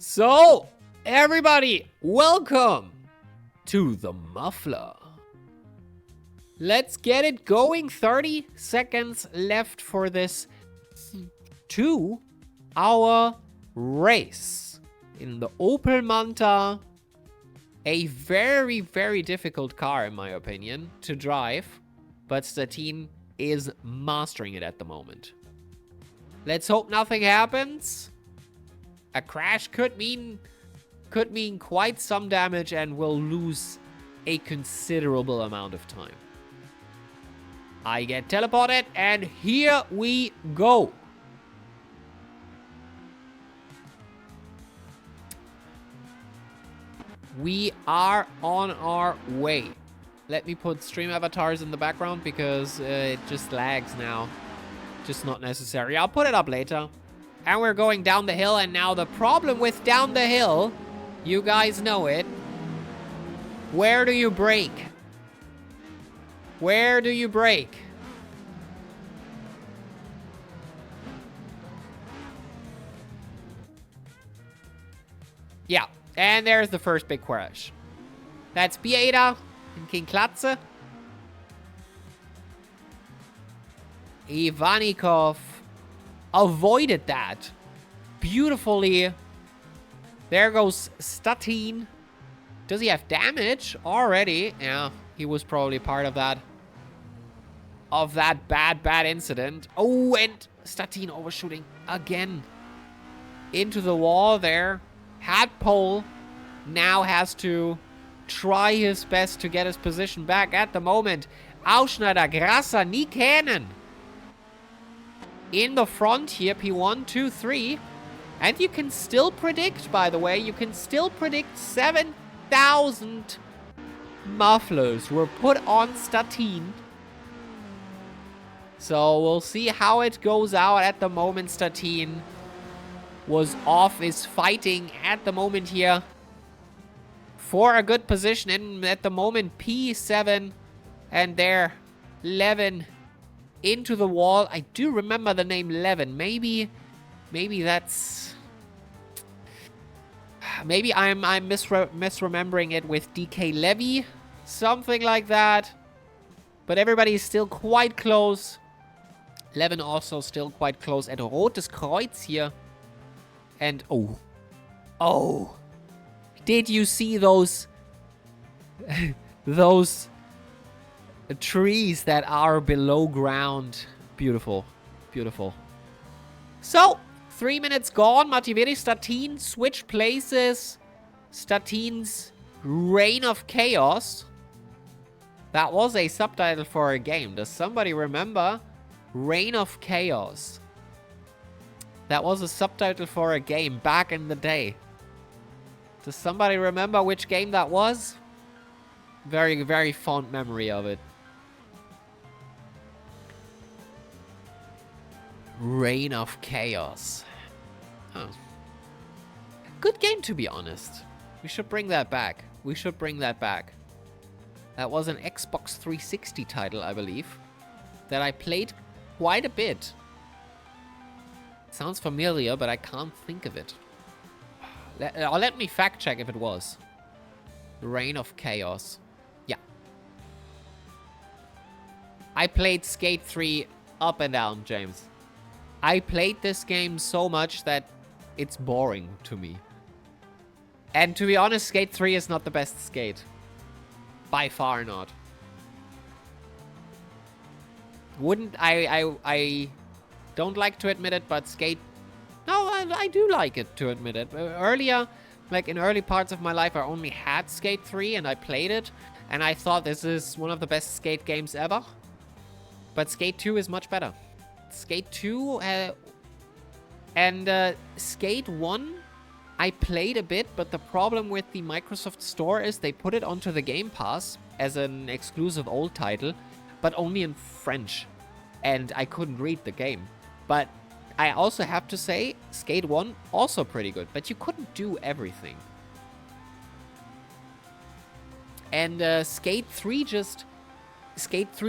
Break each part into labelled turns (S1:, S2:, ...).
S1: So, everybody, welcome to the Muffler. Let's get it going. 30 seconds left for this 2-hour race in the Opel Manta. A very, very difficult car, in my opinion, to drive, but Statine is mastering it at the moment. Let's hope nothing happens. A crash could mean quite some damage and we'll lose a considerable amount of time. I get teleported and here we go. We are on our way. Let me put stream avatars in the background because it just lags now. Just not necessary. I'll put it up later. And we're going down the hill, and now the problem with down the hill, you guys know it. Where do you brake? Where do you brake? Yeah, and there's the first big crash. That's Bieda in King Klatze. Ivanikov avoided that beautifully. There goes Statine. Does he have damage already? Yeah, he was probably part of that. Bad incident. Oh, and Statine overshooting again. Into the wall there. Had pole. Now has to try his best to get his position back at the moment. Ausschneider, Grasser, nie kennen. In the front here, P1, 2, 3. And you can still predict, by the way, you can still predict 7,000 mufflers were put on Statine. So we'll see how it goes out at the moment. Statine was off, is fighting at the moment here for a good position. And at the moment, P7 and there, Levin into the wall. I do remember the name Levin. Maybe that's... Maybe I'm misremembering it with DK Levy. Something like that. But everybody is still quite close. Levin also still quite close. At Rotes Kreuz here. And, oh. Did you see those... those... trees that are below ground? Beautiful. Beautiful. So, 3 minutes gone. Mativeri, Statine switch places. Statine's Reign of Chaos. That was a subtitle for a game. Does somebody remember? Reign of Chaos. That was a subtitle for a game back in the day. Does somebody remember which game that was? Very, very fond memory of it. Reign of Chaos. Oh. Good game, to be honest. We should bring that back. That was an Xbox 360 title, I believe, that I played quite a bit. Sounds familiar, but I can't think of it. Let me fact check if it was. Reign of Chaos. Yeah. I played Skate 3 up and down, James. I played this game so much that it's boring to me. And to be honest, Skate 3 is not the best Skate. By far not. I don't like to admit it, but Skate... No, I do like it to admit it. Earlier, like in early parts of my life, I only had Skate 3 and I played it. And I thought this is one of the best Skate games ever. But Skate 2 is much better. Skate 2 and Skate 1, I played a bit, but the problem with the Microsoft Store is they put it onto the Game Pass as an exclusive old title, but only in French. And I couldn't read the game. But I also have to say, Skate 1, also pretty good, but you couldn't do everything. And Skate 3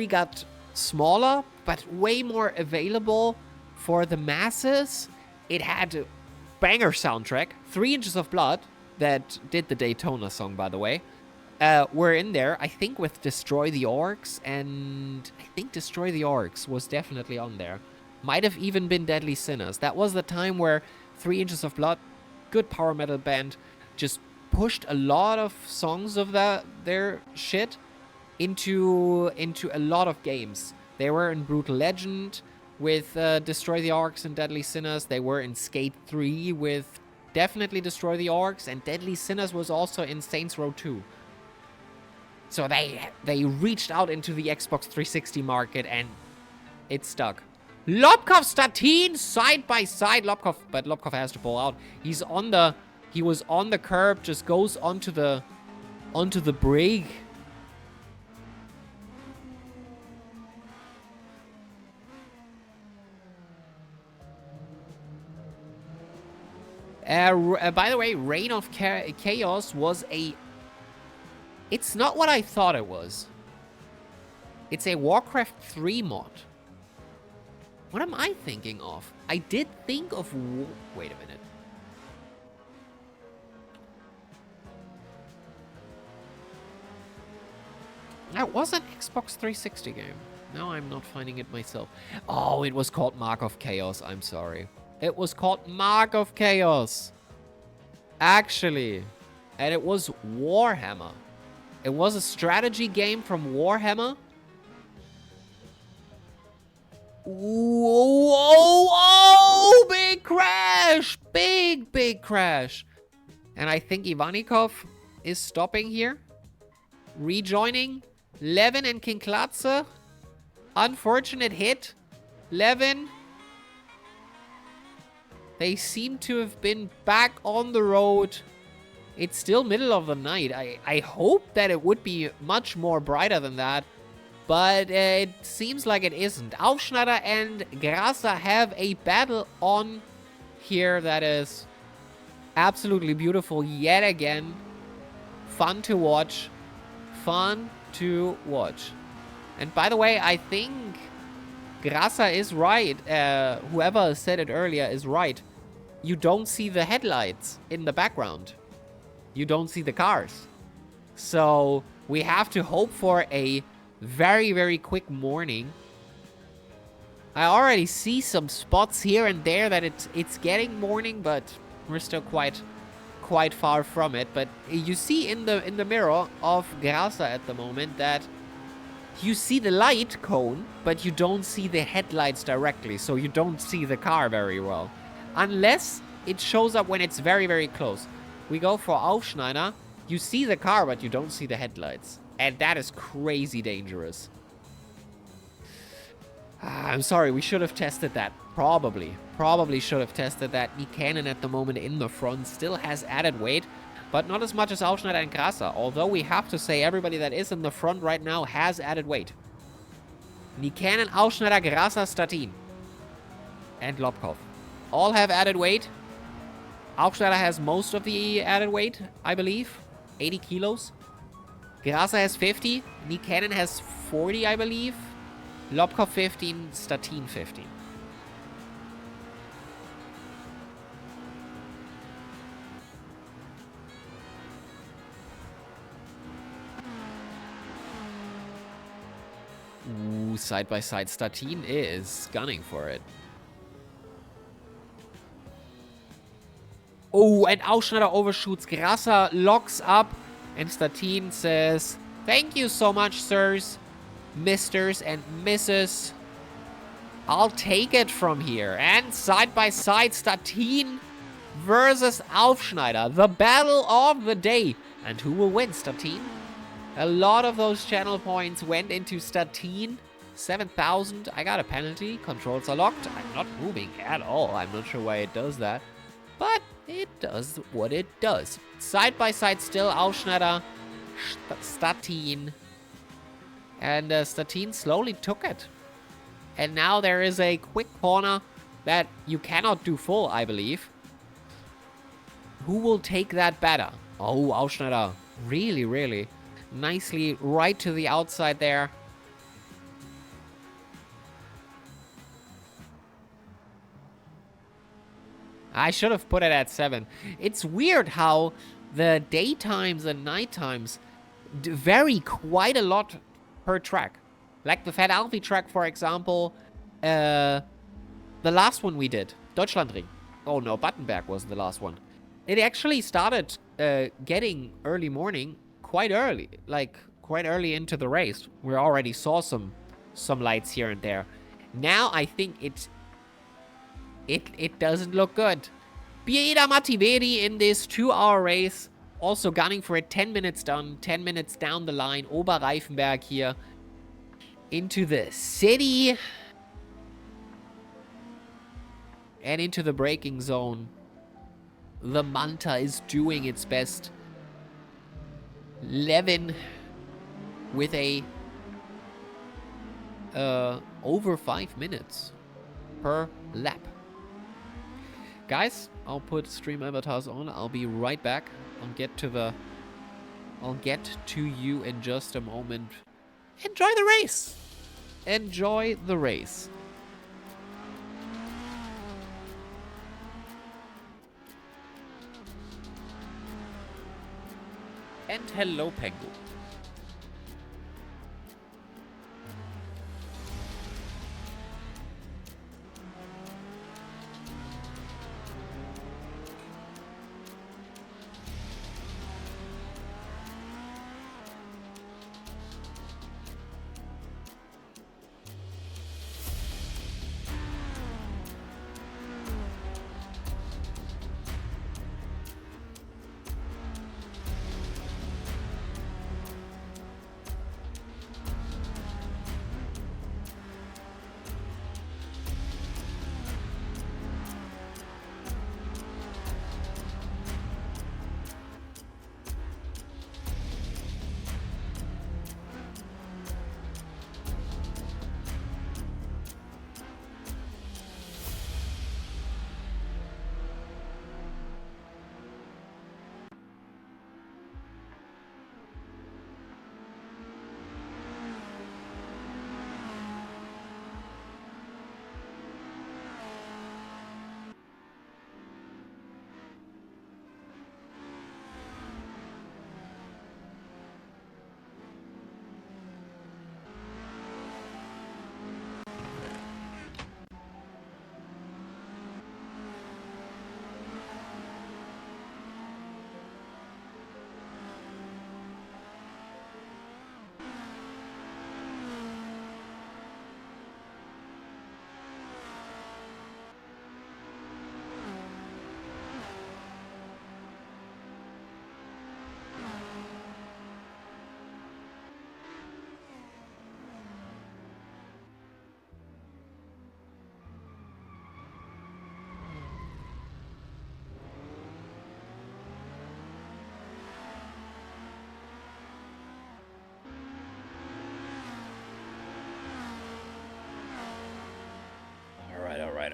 S1: got smaller, but way more available for the masses. It had banger soundtrack. 3 Inches of Blood, that did the Daytona song, by the way, were in there, I think, with Destroy the Orcs, and I think Destroy the Orcs was definitely on there. Might have even been Deadly Sinners. That was the time where 3 Inches of Blood, good power metal band, just pushed a lot of songs of their shit into a lot of games. They were in Brutal Legend with Destroy the Orcs and Deadly Sinners. They were in Skate 3 with definitely Destroy the Orcs, and Deadly Sinners was also in Saints Row 2. So they reached out into the Xbox 360 market, and it stuck. Lobkov Statin side by side. But Lobkov has to pull out. He was on the curb, just goes onto the brake. By the way, Reign of Chaos was it's not what I thought it was. It's a Warcraft 3 mod. What am I thinking of? I did think of... Wait a minute. That was an Xbox 360 game. Now I'm not finding it myself. Oh, it was called Mark of Chaos. I'm sorry. It was called Mark of Chaos. Actually. And it was Warhammer. It was a strategy game from Warhammer. Whoa, big crash. Big crash. And I think Ivanikov is stopping here. Rejoining. Levin and King Klatze. Unfortunate hit. Levin. They seem to have been back on the road. It's still middle of the night. I hope that it would be much more brighter than that. But it seems like it isn't. Aufschneider and Grasa have a battle on here that is absolutely beautiful yet again. Fun to watch. Fun to watch. And by the way, I think Grasa is right. Whoever said it earlier is right. You don't see the headlights in the background. You don't see the cars. So we have to hope for a very, very quick morning. I already see some spots here and there that it's getting morning, but we're still quite far from it. But you see in the mirror of Grasa at the moment that you see the light cone, but you don't see the headlights directly, so you don't see the car very well. Unless it shows up when it's very, very close. We go for Aufschneider. You see the car, but you don't see the headlights. And that is crazy dangerous. I'm sorry, we should have tested that. Probably should have tested that. Nikanen at the moment in the front still has added weight, but not as much as Aufschneider and Grasa. Although we have to say everybody that is in the front right now has added weight. Nikanen, Aufschneider, Grasa, Statin. And Lobkov. All have added weight. Aufschneider has most of the added weight, I believe. 80 kilos. Grasa has 50. Nikanen has 40, I believe. Lobkov 15. Statin 15. Ooh, side by side. Statin is gunning for it. Oh, and Aufschneider overshoots. Grasa locks up. And Statin says, thank you so much, sirs, misters, and misses. I'll take it from here. And side by side, Statin versus Aufschneider. The battle of the day. And who will win, Statin? A lot of those channel points went into Statin. 7,000. I got a penalty. Controls are locked. I'm not moving at all. I'm not sure why it does that. But it does what it does. Side by side still, Aufschneider, Statin. And Statin slowly took it. And now there is a quick corner that you cannot do full, I believe. Who will take that better? Oh, Aufschneider. Really, really nicely right to the outside there. I should have put it at 7. It's weird how the daytimes and nightimes vary quite a lot per track. Like the Fat Alfie track, for example, the last one we did, Deutschlandring. Oh no, Battenberg was the last one. It actually started getting early morning quite early, like quite early into the race. We already saw some lights here and there. Now I think it doesn't look good. Bieda Mativeri in this 2-hour race, also gunning for it. 10 minutes done, 10 minutes down the line. Oberreifenberg here into the city and into the braking zone. The Manta is doing its best. Levin with a over 5 minutes per lap. Guys, I'll put stream avatars on. I'll be right back. I'll get to you in just a moment. Enjoy the race. Enjoy the race. And hello, Pengu.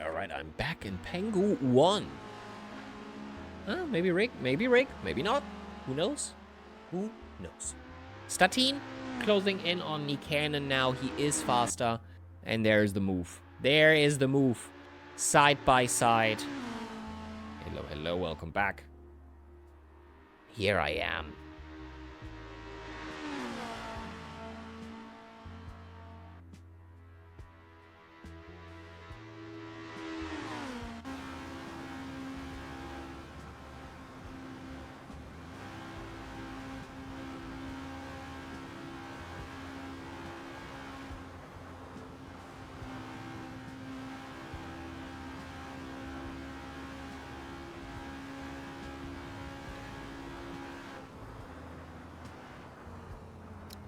S1: All right. I'm back in Pengu 1. Maybe Rick, maybe not. Who knows? Who knows? Statin closing in on Nikanen now. He is faster. And there's the move. There is the move. Side by side. Hello, welcome back. Here I am.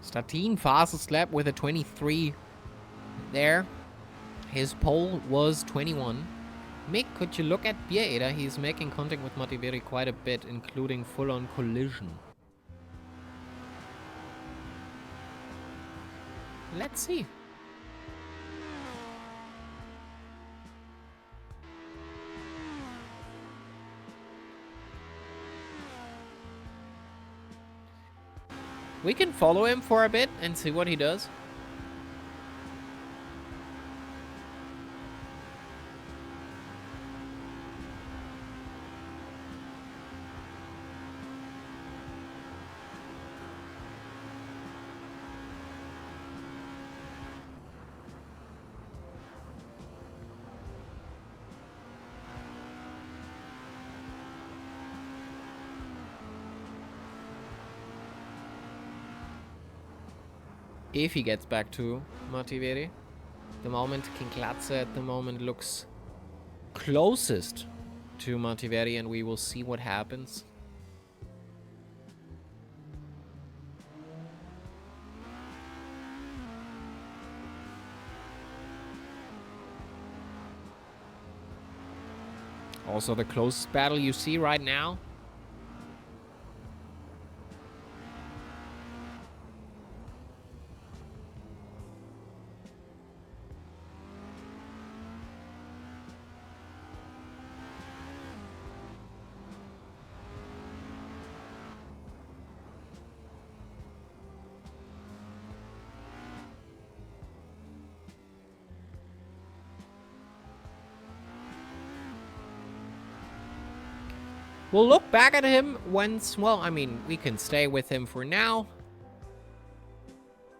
S1: Statin fastest lap with a 23 there. His pole was 21. Mick, could you look at Bieda? He's making contact with Mativeri quite a bit, including full-on collision. Let's see. We can follow him for a bit and see what he does. If he gets back to Mativeri. The moment King Klatze at the moment looks closest to Mativeri, and we will see what happens. Also the closest battle you see right now. We'll look back at him once, well, I mean, we can stay with him for now.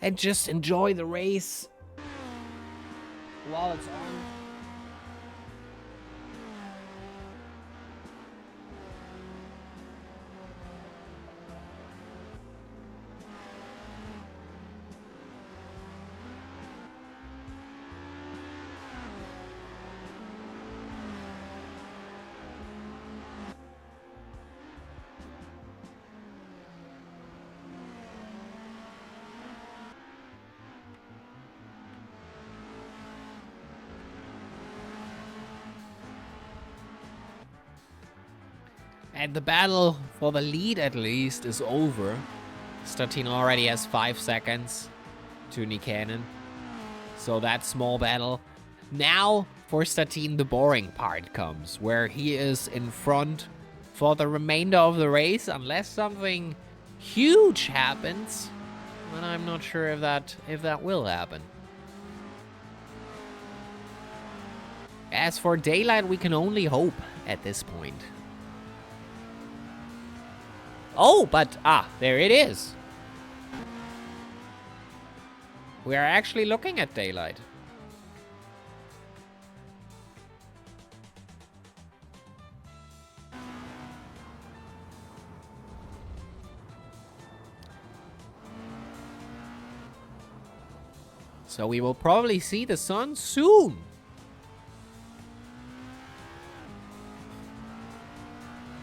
S1: And just enjoy the race while it's on. And the battle, for the lead at least, is over. Statine already has 5 seconds to Nikanen. So that small battle. Now, for Statine, the boring part comes, where he is in front for the remainder of the race, unless something huge happens. And I'm not sure if that will happen. As for Daylight, we can only hope at this point. Oh, but, there it is. We are actually looking at Daylight. So we will probably see the sun soon.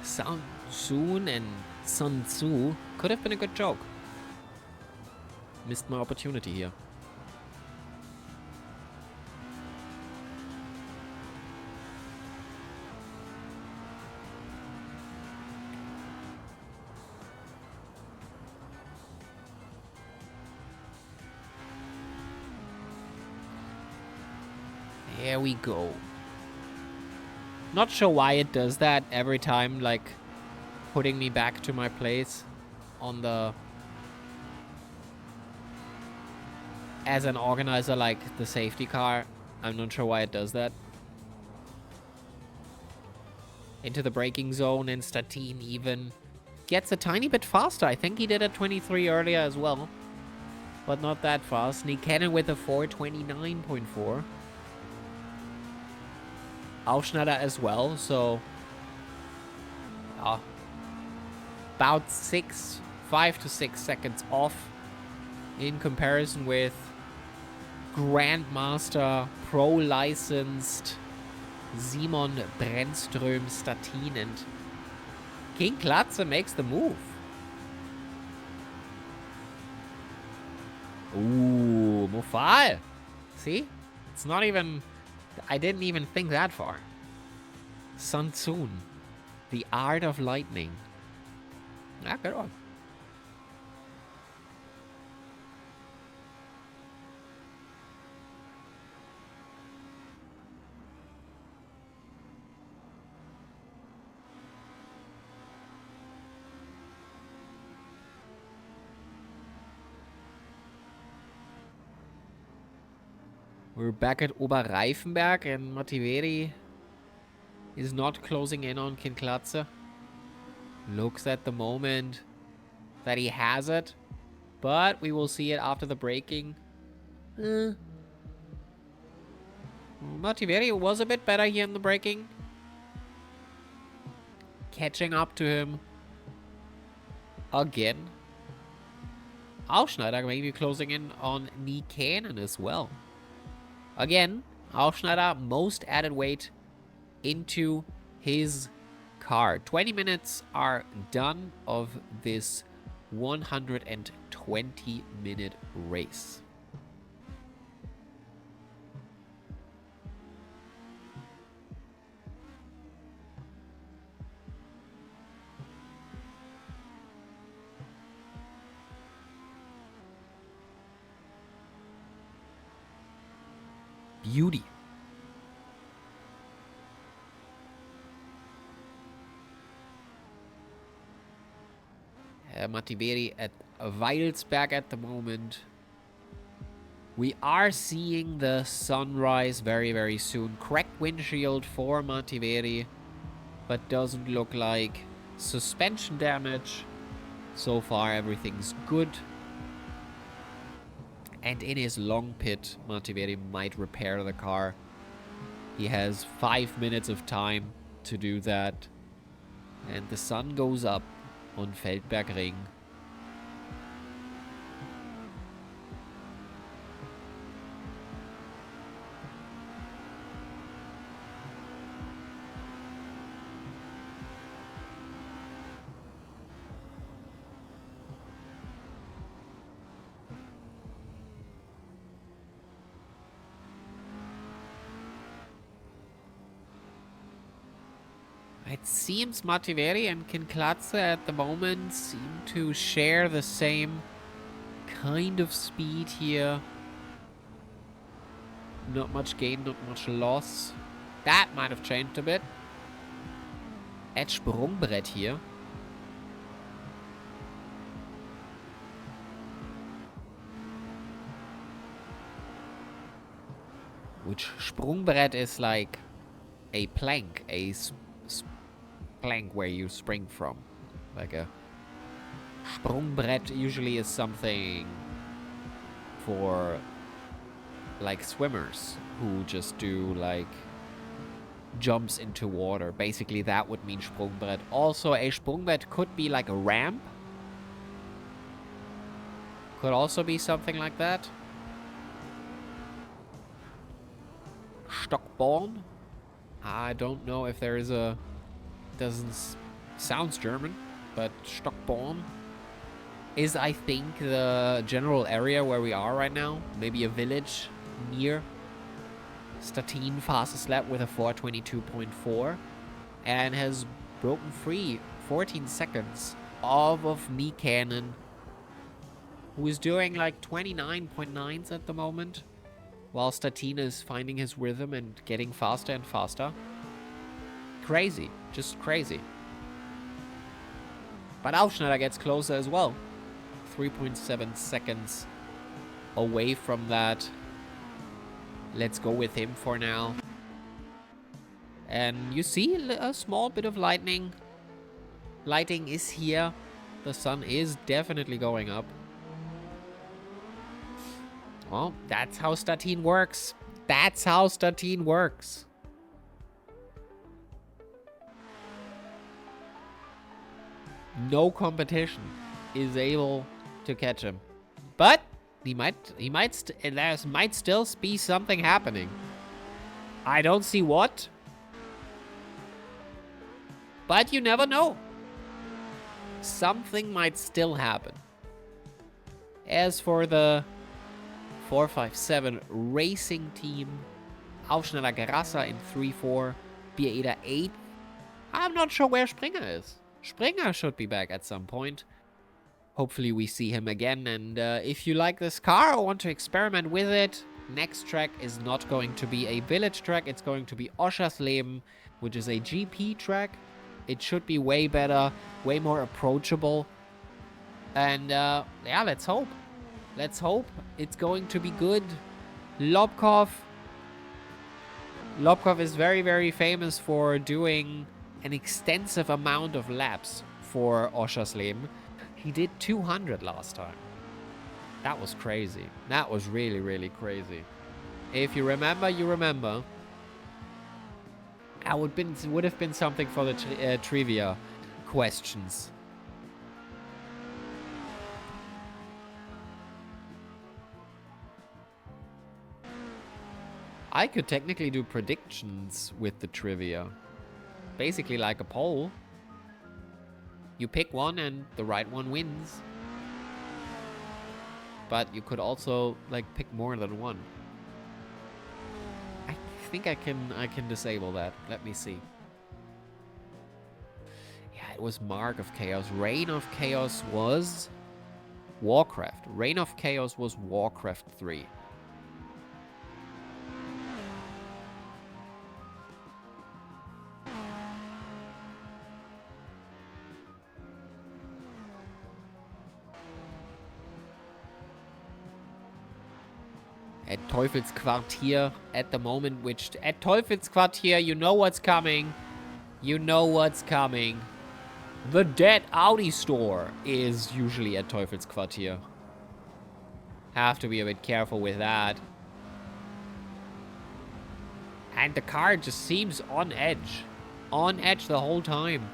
S1: Sun soon and Sun Tzu could have been a good joke. Missed my opportunity here. There we go. Not sure why it does that every time, like, putting me back to my place on the... as an organizer, like the safety car. I'm not sure why it does that. Into the braking zone, and Statine even gets a tiny bit faster. I think he did a 23 earlier as well. But not that fast. Nikanen with a 4:29.4. Aufschneider as well, so... about 5 to 6 seconds off in comparison with Grandmaster Pro licensed Simon Brennström Statine, and King Klatze makes the move. Ooh, Mofal. See? It's not even... I didn't even think that far. Sun Tzu, the art of lightning. Ah, good one. We're back at Oberreifenberg, and Mativeri is not closing in on King Klatze. Looks at the moment that he has it, but we will see it after the braking. Mativeri was a bit better here in the braking. Catching up to him again Aufschneider maybe closing in on Niikanen as well. Again, Aufschneider, most added weight into his car. 20 minutes are done of this 120-minute race. Beauty. Mattiveri at Weilsberg at the moment. We are seeing the sunrise very, very soon. Cracked windshield for Mattiveri, but doesn't look like suspension damage. So far, everything's good. And in his long pit, Mattiveri might repair the car. He has 5 minutes of time to do that. And the sun goes up on Feldbergring. It seems Mattiveri and Kinklatze at the moment seem to share the same kind of speed here. Not much gain, not much loss. That might have changed a bit. At Sprungbrett here. Which Sprungbrett is like a plank, a plank where you spring from. Like a Sprungbrett usually is something for like swimmers who just do like jumps into water. Basically that would mean Sprungbrett. Also a Sprungbrett could be like a ramp. Could also be something like that. Stockborn. I don't know if there is a... Doesn't... Sounds German, but Stockborn is, I think, the general area where we are right now. Maybe a village near Stettin. Fastest lap with a 4:22.4 and has broken free 14 seconds of Niikanen, who is doing like 29.9s at the moment, while Stettin is finding his rhythm and getting faster and faster. Crazy, just crazy. But Aufschneider gets closer as well. 3.7 seconds away from that. Let's go with him for now. And you see a small bit of lightning. Lighting is here. The sun is definitely going up. Well, that's how Stettin works. That's how Stettin works. No competition is able to catch him. But there might still be something happening. I don't see what. But you never know. Something might still happen. As for the 457 racing team, Aufschneider Grasser in 3-4, Biereder 8. I'm not sure where Springer is. Springer should be back at some point. Hopefully we see him again. And if you like this car or want to experiment with it, next track is not going to be a village track. It's going to be Oschersleben, which is a GP track. It should be way better, way more approachable. And yeah, let's hope. Let's hope it's going to be good. Lobkov is very, very famous for doing an extensive amount of laps for Oschersleben. He did 200 last time. That was crazy. That was really, really crazy. If you remember, you remember. That would have been something for the trivia questions. I could technically do predictions with the trivia. Basically like a poll. You pick one and the right one wins. But you could also like pick more than one. I think I can disable that. Let me see. Yeah, it was Mark of Chaos. Reign of Chaos was Warcraft. Reign of Chaos was Warcraft 3. At Teufelsquartier at the moment, which at Teufelsquartier, you know what's coming. You know what's coming. The dead Audi store is usually at Teufelsquartier. Have to be a bit careful with that. And the car just seems on edge. On edge the whole time.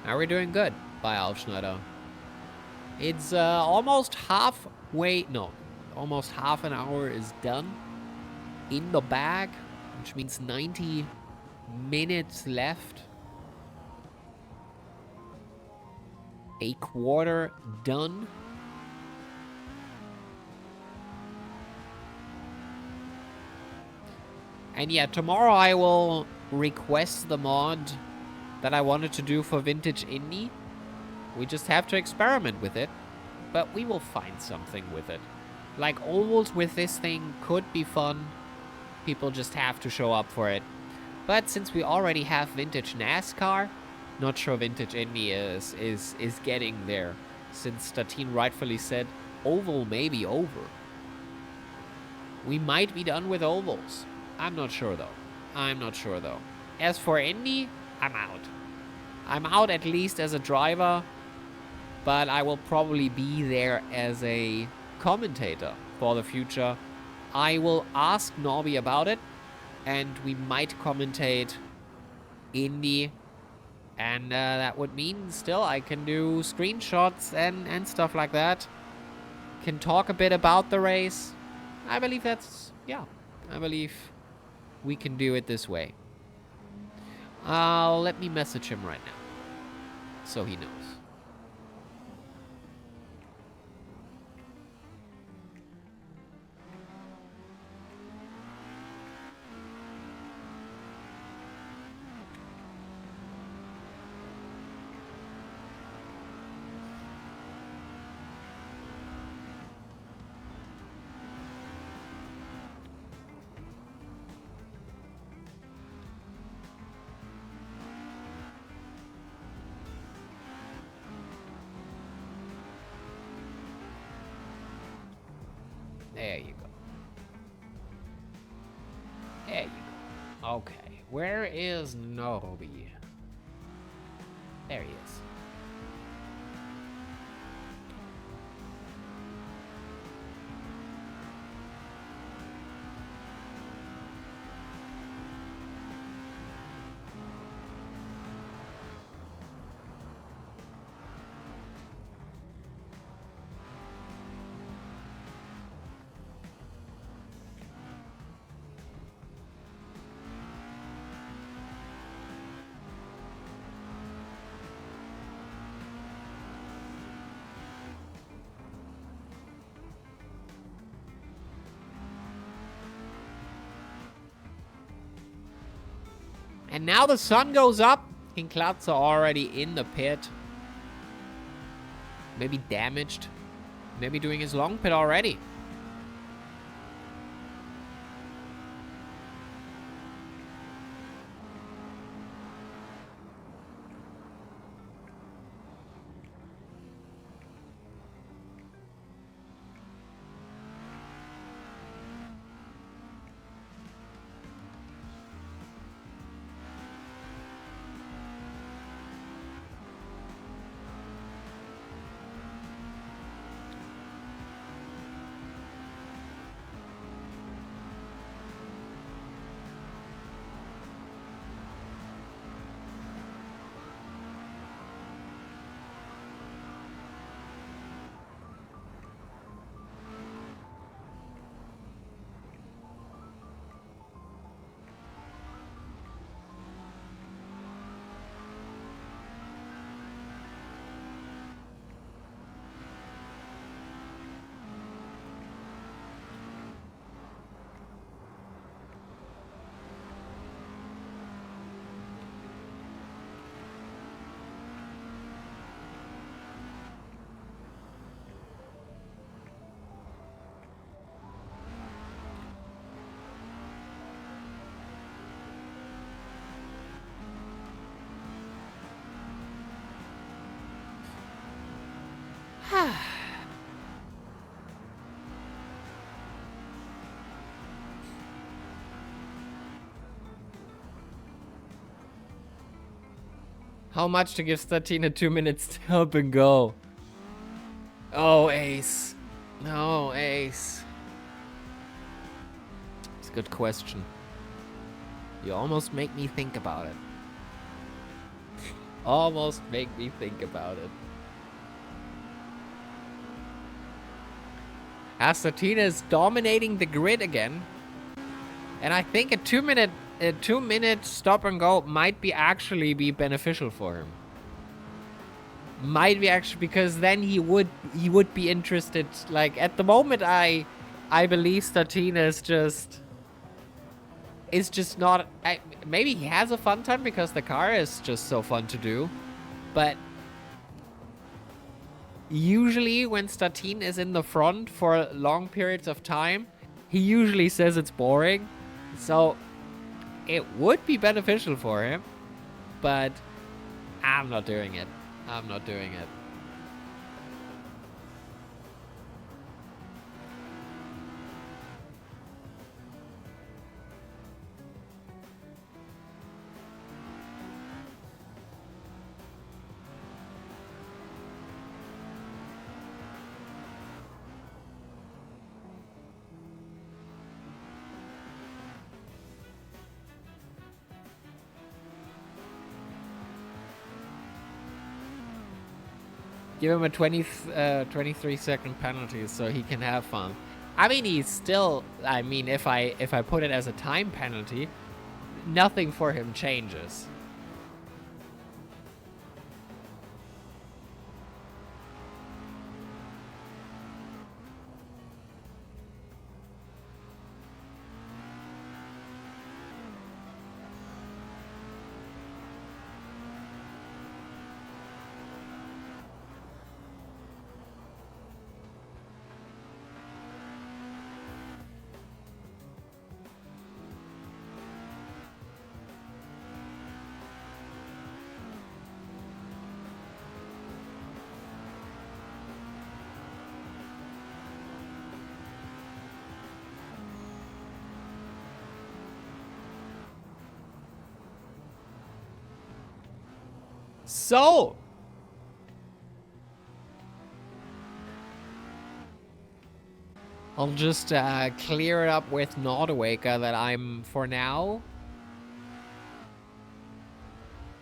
S1: Now we're doing good by Alfschneider. It's almost halfway, no, almost half an hour is done in the bag, which means 90 minutes left. A quarter done. And yeah, tomorrow I will request the mod that I wanted to do for Vintage Indie. We just have to experiment with it, but we will find something with it. Like, ovals with this thing could be fun. People just have to show up for it. But since we already have Vintage NASCAR, not sure Vintage Indie is getting there. Since Statine rightfully said, oval may be over. We might be done with ovals. I'm not sure though. I'm not sure though. As for Indy, I'm out. I'm out at least as a driver, but I will probably be there as a commentator for the future. I will ask Norby about it, and we might commentate Indy, and that would mean still I can do screenshots and stuff like that. Can talk a bit about the race. I believe that's, yeah, I believe we can do it this way. Let me message him right now, so he knows. There you go. There you go. Okay, where is Norby? There he is. And now the sun goes up. King Clouds are already in the pit. Maybe damaged. Maybe doing his long pit already. How much to give Statina 2 minutes to help and go? Oh, Ace. No, Ace. It's a good question. You almost make me think about it. Almost make me think about it. Statina is dominating the grid again. And I think a 2 minute stop and go might actually be beneficial for him. Might be actually, because then he would be interested. Like at the moment, I believe Statina is just not. Maybe he has a fun time because the car is just so fun to do, but usually when Statin is in the front for long periods of time, he usually says it's boring. So it would be beneficial for him, but I'm not doing it. I'm not doing it. Give him a 23-second penalty so he can have fun. I mean, he's still. I mean, if I put it as a time penalty, nothing for him changes. So, I'll just clear it up with Naudawaker that I'm, for now,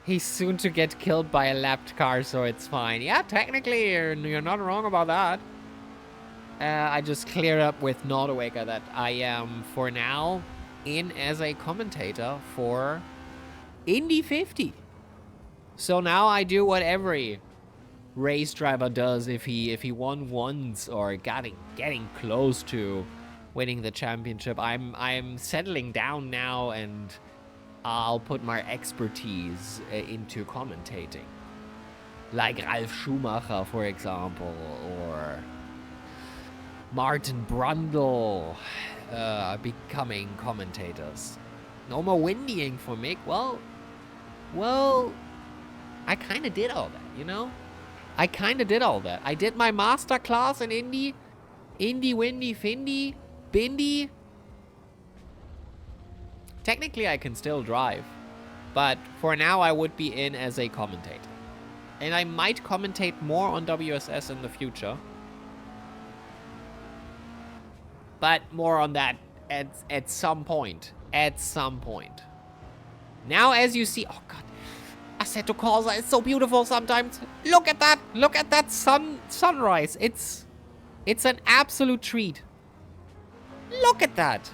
S1: he's soon to get killed by a lapped car, so it's fine. Yeah, technically, you're not wrong about that. I just cleared up with Naudawaker that I am, for now, in as a commentator for Indy 50. So now I do what every race driver does if he won once or getting close to winning the championship. I'm settling down now, and I'll put my expertise into commentating, like Ralf Schumacher, for example, or Martin Brundle, becoming commentators. No more whindying for Mick. Well, I kind of did all that, you know? I kind of did all that. I did my master class in Indy, Windy, Findy, Bindi. Technically, I can still drive, but for now, I would be in as a commentator. And I might commentate more on WSS in the future. But more on that at some point. At some point. Now, as you see... Oh, God. Assetto Corsa is so beautiful sometimes. Look at that. Look at that sunrise. It's an absolute treat. Look at that.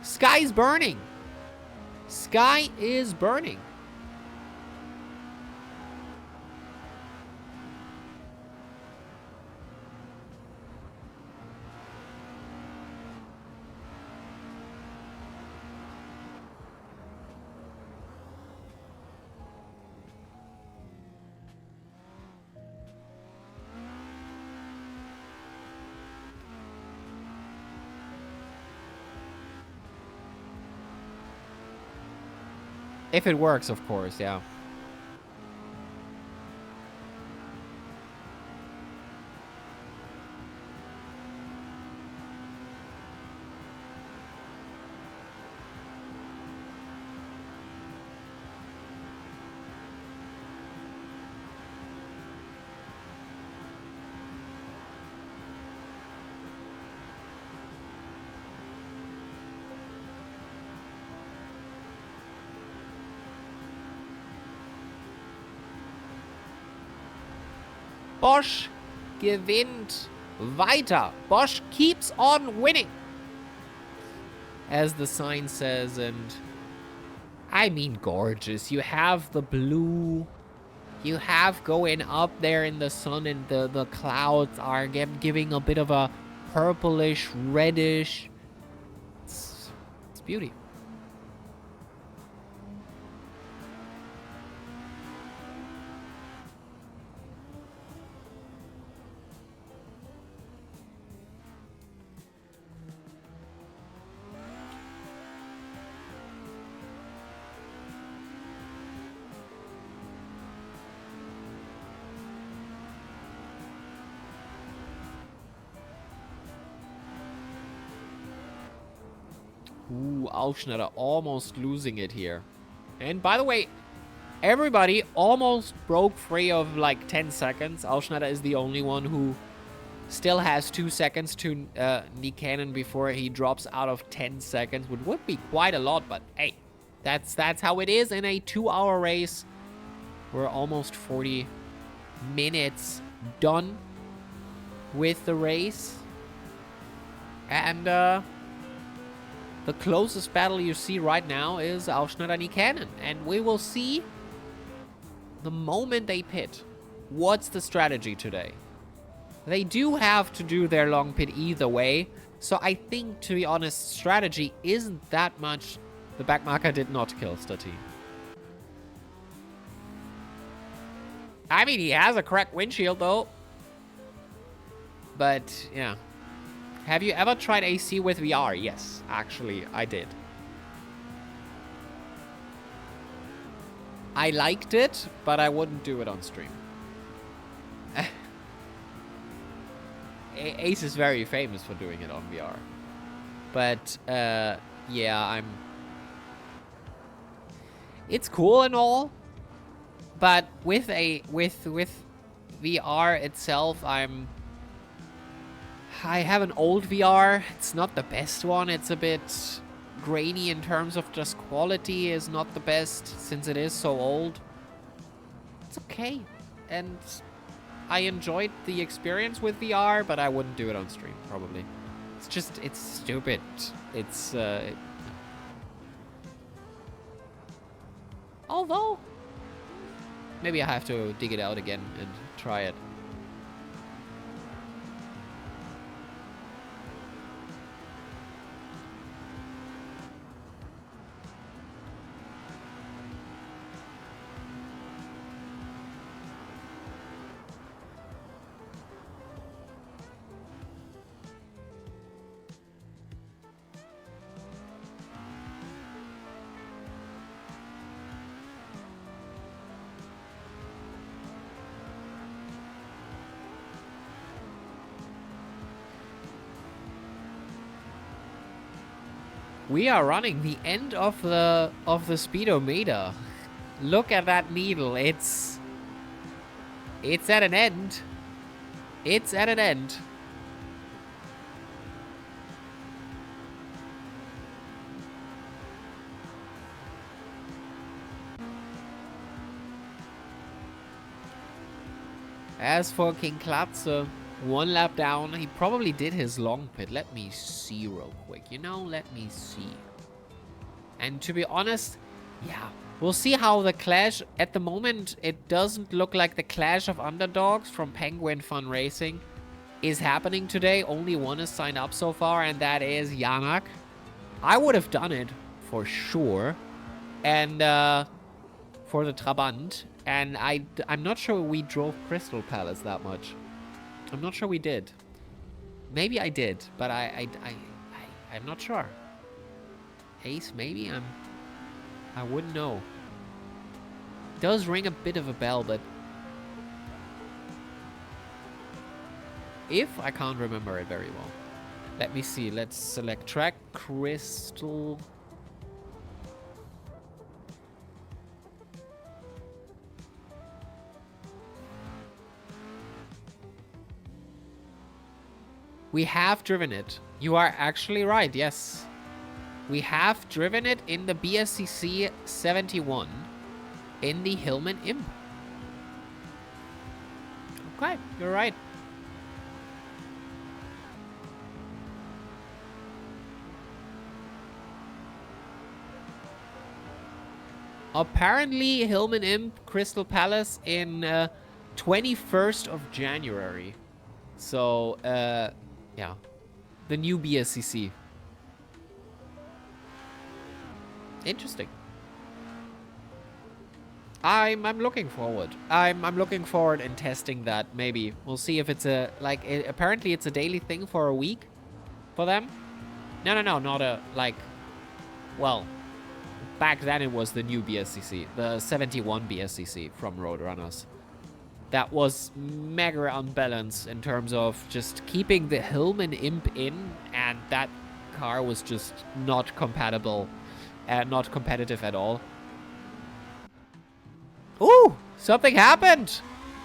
S1: Sky is burning. Sky is burning. If it works, of course, yeah. Bosch gewinnt weiter. Bosch keeps on winning. As the sign says, and I mean gorgeous. You have the blue. You have going up there in the sun, and the clouds are giving a bit of a purplish, reddish. It's beauty. Ooh, Aufschneider almost losing it here. And by the way, everybody almost broke free of like 10 seconds. Aufschneider is the only one who still has 2 seconds to Niikanen before he drops out of 10 seconds, which would be quite a lot, but hey, that's how it is in a 2-hour race. We're almost 40 minutes done with the race. And the closest battle you see right now is Aufschneider Niikanen. And we will see the moment they pit. What's the strategy today? They do have to do their long pit either way. So I think, to be honest, strategy isn't that much. The backmarker did not kill Stati. I mean, he has a cracked windshield, though. But, yeah. Have you ever tried AC with VR? Yes, actually, I did. I liked it, but I wouldn't do it on stream. Ace is very famous for doing it on VR. But, yeah, it's cool and all, but with VR itself, I have an old VR. It's not the best one. It's a bit grainy in terms of just quality. Is not the best since it is so old. It's okay. And I enjoyed the experience with VR, but I wouldn't do it on stream, probably. It's stupid. It's, although, maybe I have to dig it out again and try it. We are running the end of the speedometer. Look at that needle. It's at an end. It's at an end. As for King Klatze, 1 lap down. He probably did his long pit. Let me see real quick. You know, let me see. And to be honest, yeah, we'll see how the clash. At the moment, it doesn't look like the clash of underdogs from Penguin Fun Racing is happening today. Only one is signed up so far, and that is Janak. I would have done it for sure. And for the Trabant. And I'm not sure we drove Crystal Palace that much. I'm not sure we did. Maybe I did, but I'm not sure. Ace, maybe? I wouldn't know. It does ring a bit of a bell, but if I can't remember it very well. Let me see. Let's select track. Crystal. We have driven it. You are actually right, yes. We have driven it in the BSCC 71 in the Hillman Imp. Okay, you're right. Apparently, Hillman Imp, Crystal Palace in 21st of January. So, yeah. The new BSCC. Interesting. I'm looking forward. I'm looking forward in testing that. Maybe we'll see if it's a apparently it's a daily thing for a week for them. No, not a like. Well, back then it was the new BSCC, the 71 BSCC from Roadrunners. That was mega unbalanced in terms of just keeping the Hillman Imp in, and that car was just not compatible, not competitive at all. Ooh, something happened.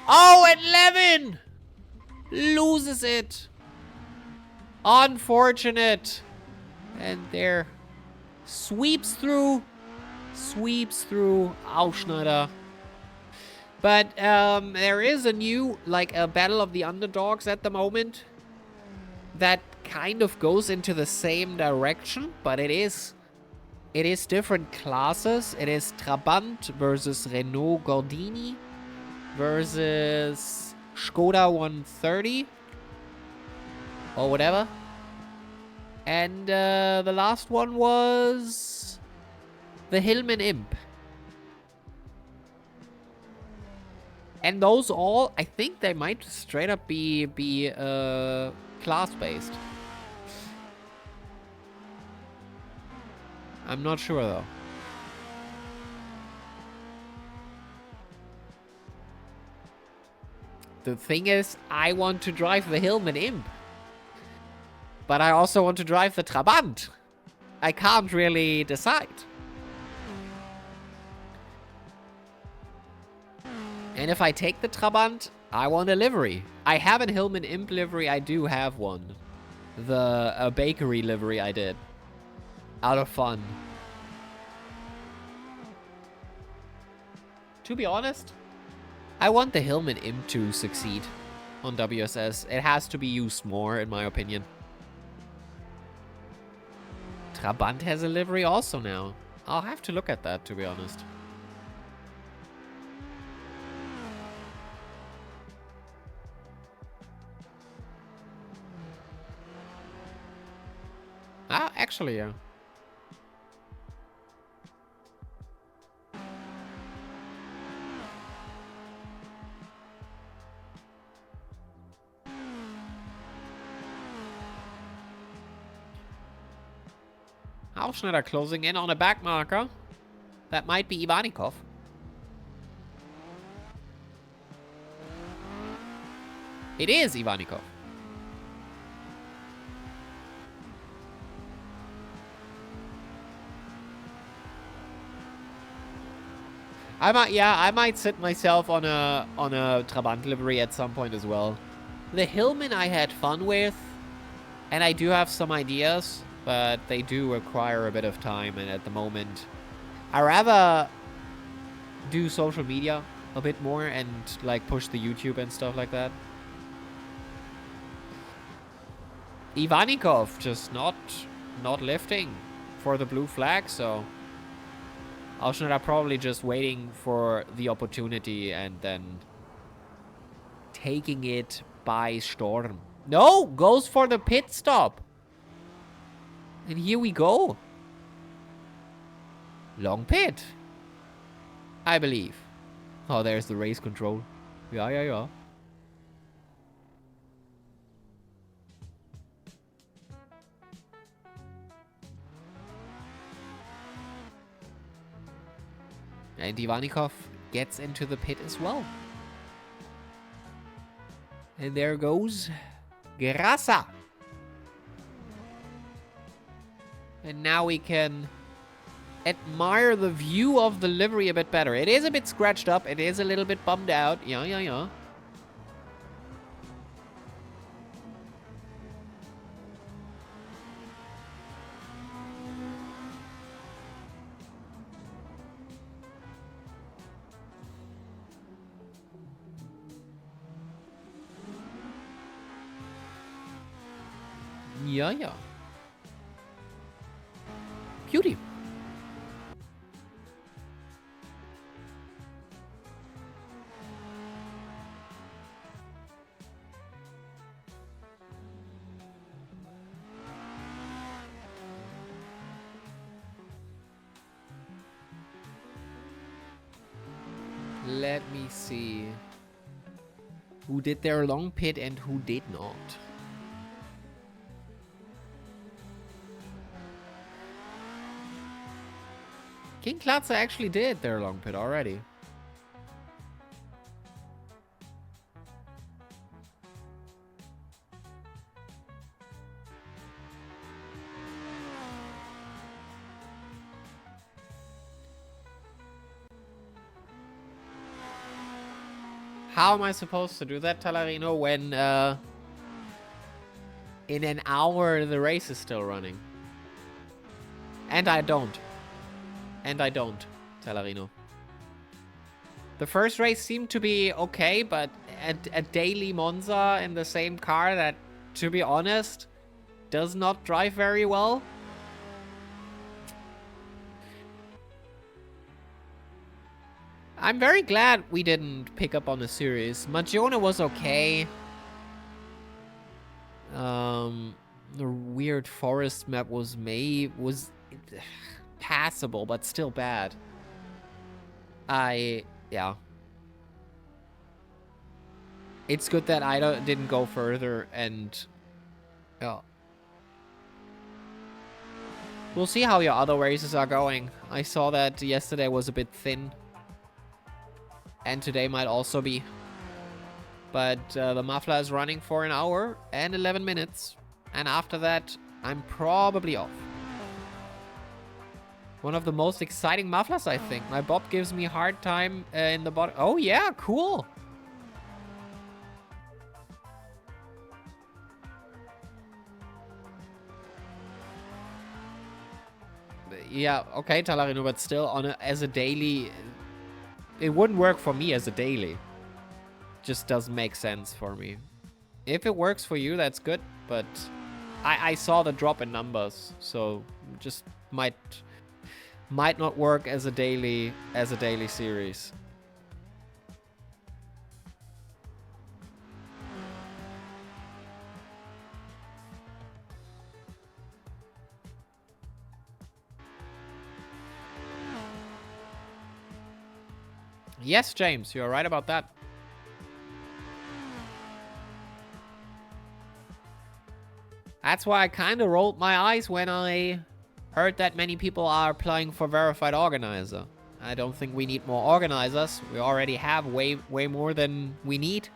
S1: Oh, and Levin loses it. Unfortunate. And there, sweeps through Aufschneider. But there is a new, a battle of the underdogs at the moment that kind of goes into the same direction, but it is different classes. It is Trabant versus Renault Gordini versus Skoda 130 or whatever. And the last one was the Hillman Imp. And those all, I think they might straight up be class-based. I'm not sure, though. The thing is, I want to drive the Hillman Imp. But I also want to drive the Trabant. I can't really decide. And if I take the Trabant, I want a livery. I have a Hillman Imp livery. I do have one. A bakery livery I did. Out of fun. To be honest, I want the Hillman Imp to succeed on WSS. It has to be used more, in my opinion. Trabant has a livery also now. I'll have to look at that, to be honest. Ah, actually, yeah. Aufschneider closing in on a back marker. That might be Ivanikov. It is Ivanikov. I might sit myself on a Trabant livery at some point as well. The Hillman I had fun with, and I do have some ideas, but they do require a bit of time, and at the moment, I rather do social media a bit more and push the YouTube and stuff like that. Ivanikov just not lifting for the blue flag, so Aufschneider probably just waiting for the opportunity and then taking it by storm. No, goes for the pit stop. And here we go. Long pit, I believe. Oh, there's the race control. Yeah. And Ivanikov gets into the pit as well. And there goes Grasa. And now we can admire the view of the livery a bit better. It is a bit scratched up. It is a little bit bummed out. Yeah. Ja, ja. Beauty. Let me see. Who did their long pit and who did not? King Klatzer actually did their long pit already. How am I supposed to do that, Talarino, when in an hour the race is still running? And I don't. And I don't, Talarino. The first race seemed to be okay, but a daily Monza in the same car that, to be honest, does not drive very well. I'm very glad we didn't pick up on the series. Magione was okay. The weird forest map was passable, but still bad. Yeah. It's good that I didn't go further, and yeah. We'll see how your other races are going. I saw that yesterday was a bit thin. And today might also be. But the Muffler is running for an hour and 11 minutes. And after that, I'm probably off. One of the most exciting Mufflers, I think. My Bob gives me a hard time in the bottom. Oh, yeah, cool. Yeah, okay, Talarino, but still, as a daily... It wouldn't work for me as a daily. Just doesn't make sense for me. If it works for you, that's good, but I saw the drop in numbers, so just might not work as a daily series. Yes, James, you're right about that. That's why I kind of rolled my eyes when I heard that many people are applying for verified organizer. I don't think we need more organizers. We already have way more than we need.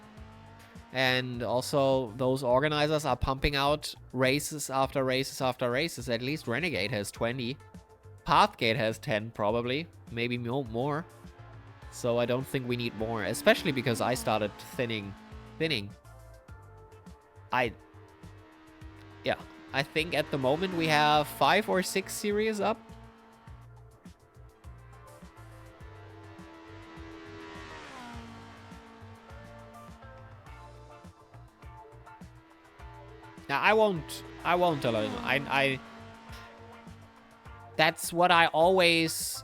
S1: And also, those organizers are pumping out races after races after races. At least Renegade has 20. Pathgate has 10, probably. Maybe more. So I don't think we need more. Especially because I started thinning. Yeah, I think at the moment we have 5 or 6 series up. Now, I won't alone. That's what I always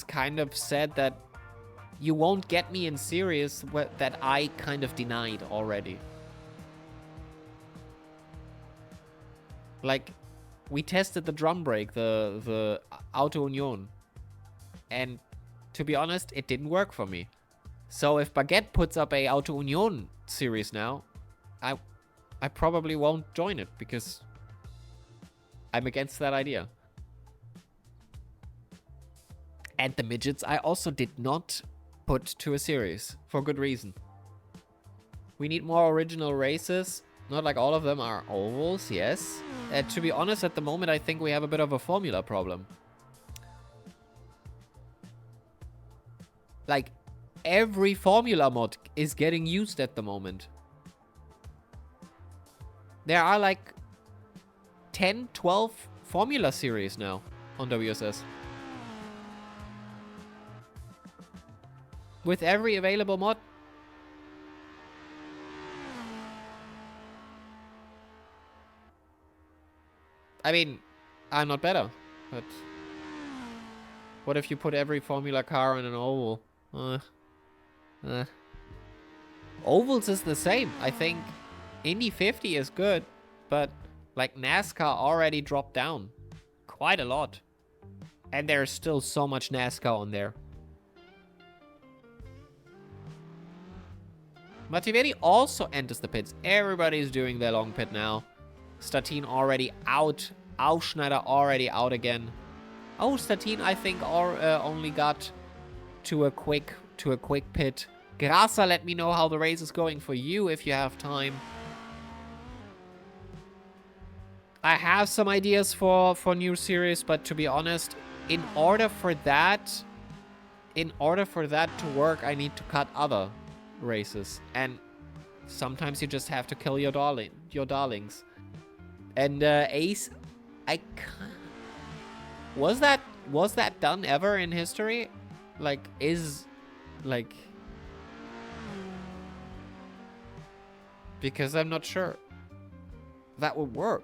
S1: kind of said, that you won't get me in series that I kind of denied already. Like, we tested the drum brake, the Auto Union. And to be honest, it didn't work for me. So if Baguette puts up a Auto Union series now, I probably won't join it because I'm against that idea. And the midgets I also did not put to a series for good reason. We need more original races. Not like all of them are ovals, yes. To be honest, at the moment, I think we have a bit of a formula problem. Like, every formula mod is getting used at the moment. There are like 10, 12 formula series now on WSS. With every available mod. I mean, I'm not better, but what if you put every Formula car on an oval? Ovals is the same. I think Indy 50 is good, but like NASCAR already dropped down quite a lot. And there's still so much NASCAR on there. Mativeri also enters the pits. Everybody's doing their long pit now. Statin already out. Aufschneider already out again. Oh, Statin, I think, only got to a quick pit. Grasa, let me know how the race is going for you if you have time. I have some ideas for new series, but to be honest, in order for that to work, I need to cut other races, and sometimes you just have to kill your darlings. And Ace, was that done ever in history? Because I'm not sure that would work.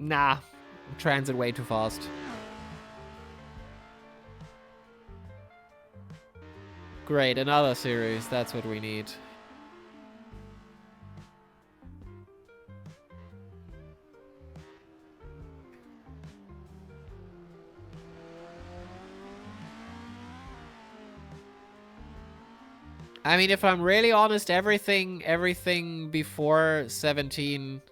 S1: Nah, transit way too fast. Great, another series. That's what we need. I mean, if I'm really honest, everything before 17...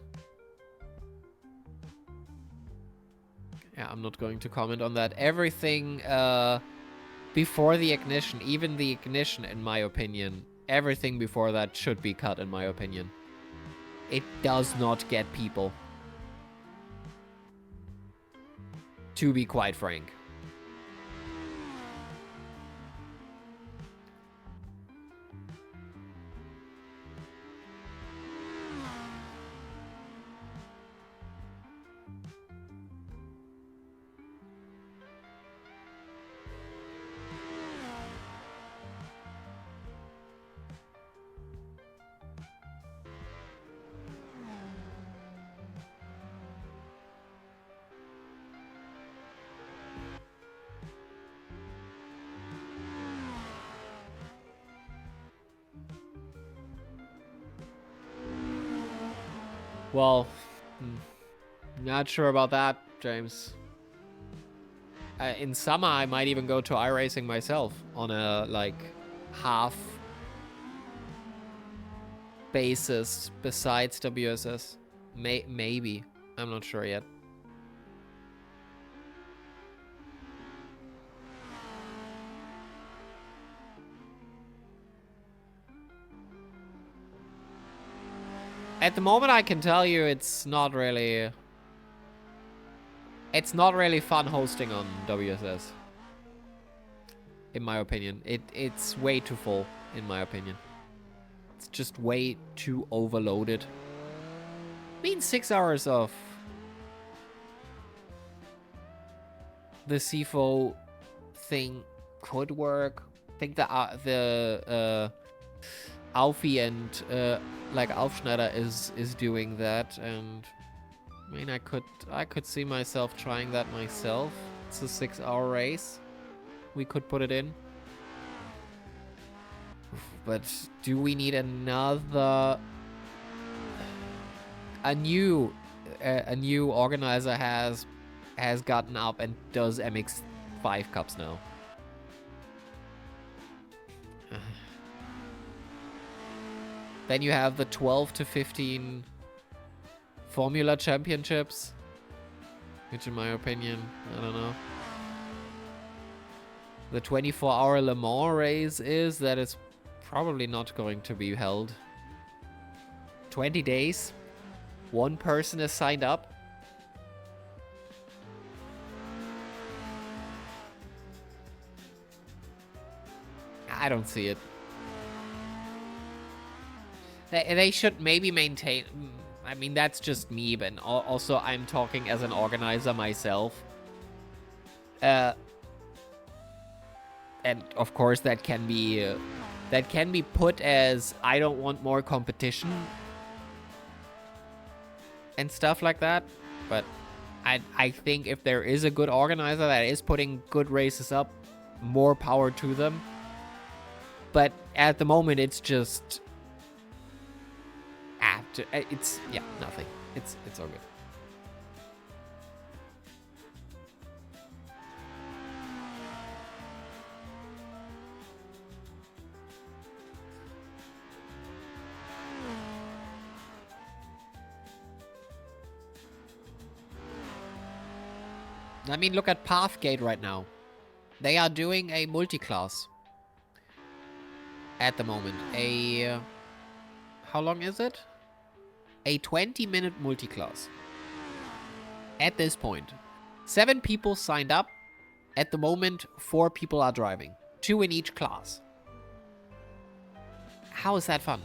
S1: Yeah, I'm not going to comment on that. Everything before the ignition, even the ignition, in my opinion, everything before that should be cut, in my opinion. It does not get people. To be quite frank. Well, not sure about that, James. In summer, I might even go to iRacing myself on a, like, half basis besides WSS. Maybe. I'm not sure yet. At the moment, I can tell you it's not really fun hosting on WSS. In my opinion. It's way too full, in my opinion. It's just way too overloaded. I mean, 6 hours of the CFO thing could work. I think the Alfie and like Aufschneider is doing that, and I mean, I could see myself trying that myself. It's a 6-hour race. We could put it in. But do we need another... A new organizer has gotten up and does MX5 Cups now. Then you have the 12 to 15 Formula Championships, which in my opinion, I don't know. The 24-hour Le Mans race is that it's probably not going to be held. 20 days. One person is signed up. I don't see it. They should maybe maintain... I mean, that's just me, but also I'm talking as an organizer myself. And of course that can be put as I don't want more competition and stuff like that. But I think if there is a good organizer that is putting good races up, more power to them. But at the moment, it's just it's nothing. It's all good. I mean, look at Pathgate right now. They are doing a multi-class at the moment. How long is it? A 20-minute multi-class. At this point. 7 people signed up. At the moment, 4 people are driving. 2 in each class. How is that fun?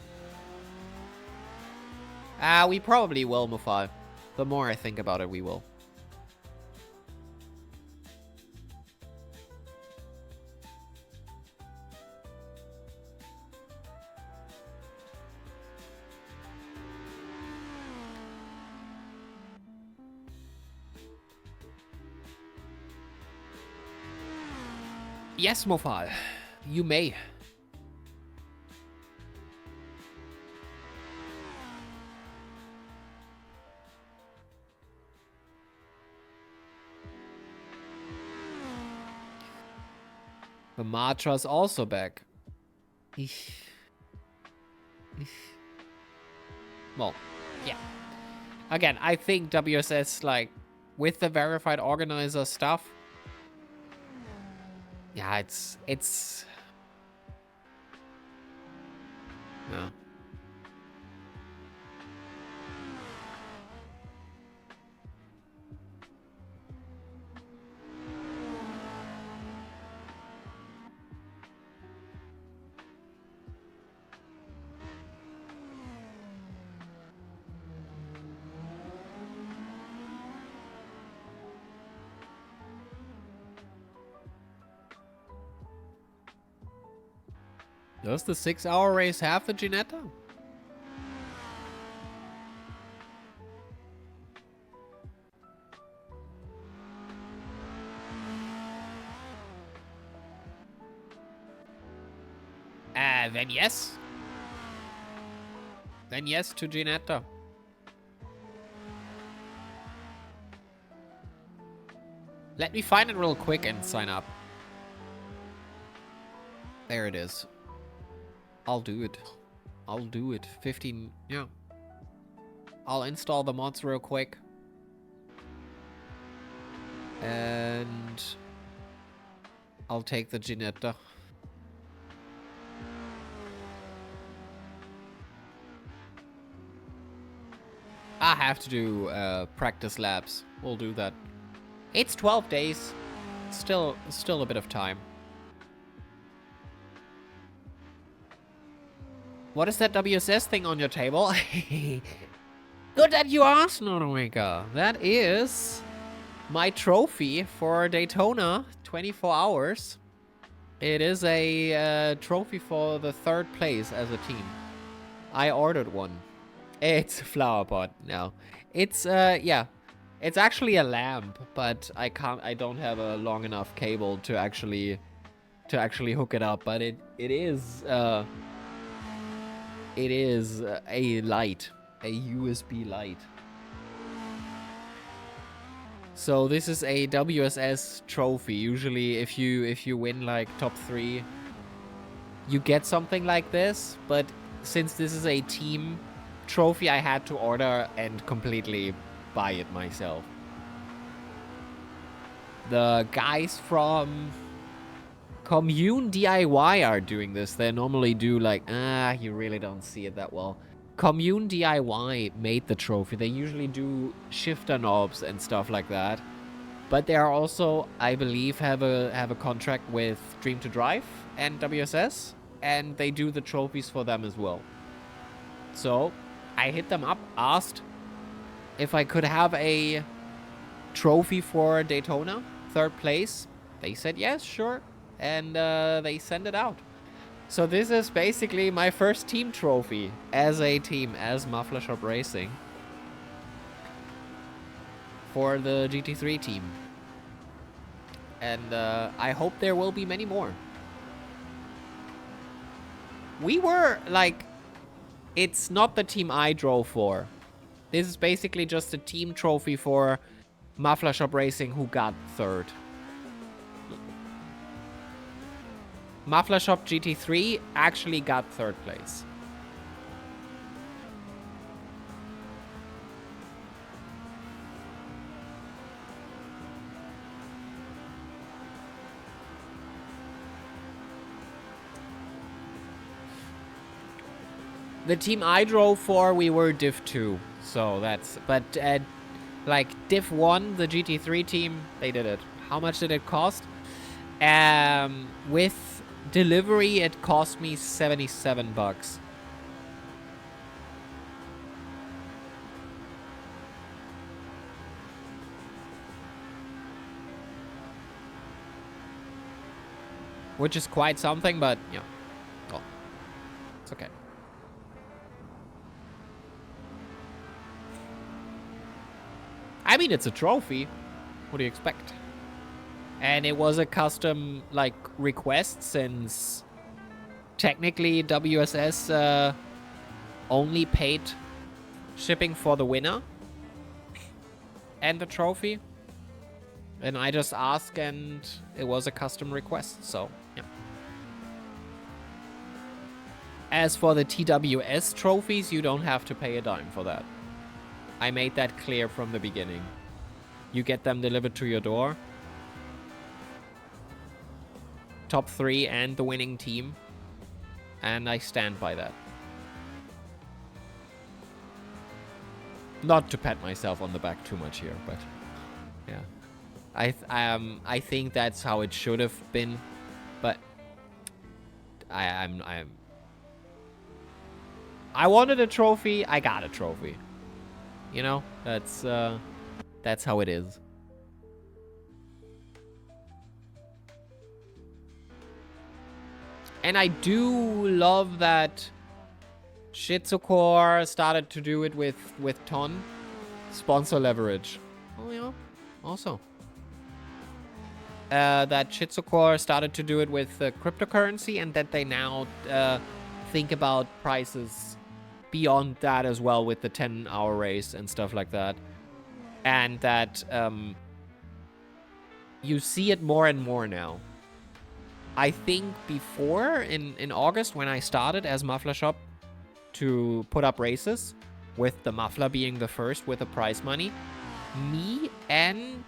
S1: We probably will, Muffler. The more I think about it, we will. Yes, Muffler. You may. The Matra's also back. Well, yeah. Again, I think WSS, like, with the verified organizer stuff, yeah, it's yeah. Does the 6-hour race have the Ginetta? Then yes. Then yes to Ginetta. Let me find it real quick and sign up. There it is. I'll do it. I'll do it. 15, yeah. I'll install the mods real quick. And I'll take the Ginetta. I have to do practice labs. We'll do that. It's 12 days. Still a bit of time. What is that WSS thing on your table? Good that you asked, Nonomaker. That is my trophy for Daytona 24 hours. It is a trophy for the 3rd place as a team. I ordered one. It's a flower pot now. It's yeah. It's actually a lamp, but I don't have a long enough cable to actually hook it up, but it is a light, a USB light. So this is a WSS trophy. Usually if you win like top 3, you get something like this, but since this is a team trophy, I had to order and completely buy it myself. The guys from Commune DIY are doing this. They normally do like, you really don't see it that well. Commune DIY made the trophy. They usually do shifter knobs and stuff like that. But they are also, I believe, have a contract with Dream to Drive and WSS, and they do the trophies for them as well. So I hit them up, asked, if I could have a trophy for Daytona, 3rd place. They said yes, sure. And they sent it out. So this is basically my first team trophy as a team, as Muffler Shop Racing. For the GT3 team. And I hope there will be many more. We were, like, it's not the team I drove for. This is basically just a team trophy for Muffler Shop Racing, who got 3rd. Muffler Shop GT3 actually got 3rd place. The team I drove for, we were Div 2. So that's... But, like, Div 1, the GT3 team, they did it. How much did it cost? With delivery, it cost me $77. Which is quite something, but, yeah. Well, it's okay. I mean, it's a trophy. What do you expect? And it was a custom, like, request, since technically WSS only paid shipping for the winner and the trophy. And I just asked, and it was a custom request, so, yeah. As for the TWS trophies, you don't have to pay a dime for that. I made that clear from the beginning. You get them delivered to your door. Top 3 and the winning team. And I stand by that. Not to pat myself on the back too much here, but yeah. I think that's how it should have been, but I wanted a trophy, I got a trophy. You know, that's how it is. And I do love that Shitsucore started to do it with Ton. Sponsor leverage. Oh, yeah. Also. That Shitsucore started to do it with cryptocurrency, and that they now think about prices beyond that as well with the 10-hour race and stuff like that. And that you see it more and more now. I think before, in August, when I started as Muffler Shop to put up races, with the Muffler being the first with the prize money, me and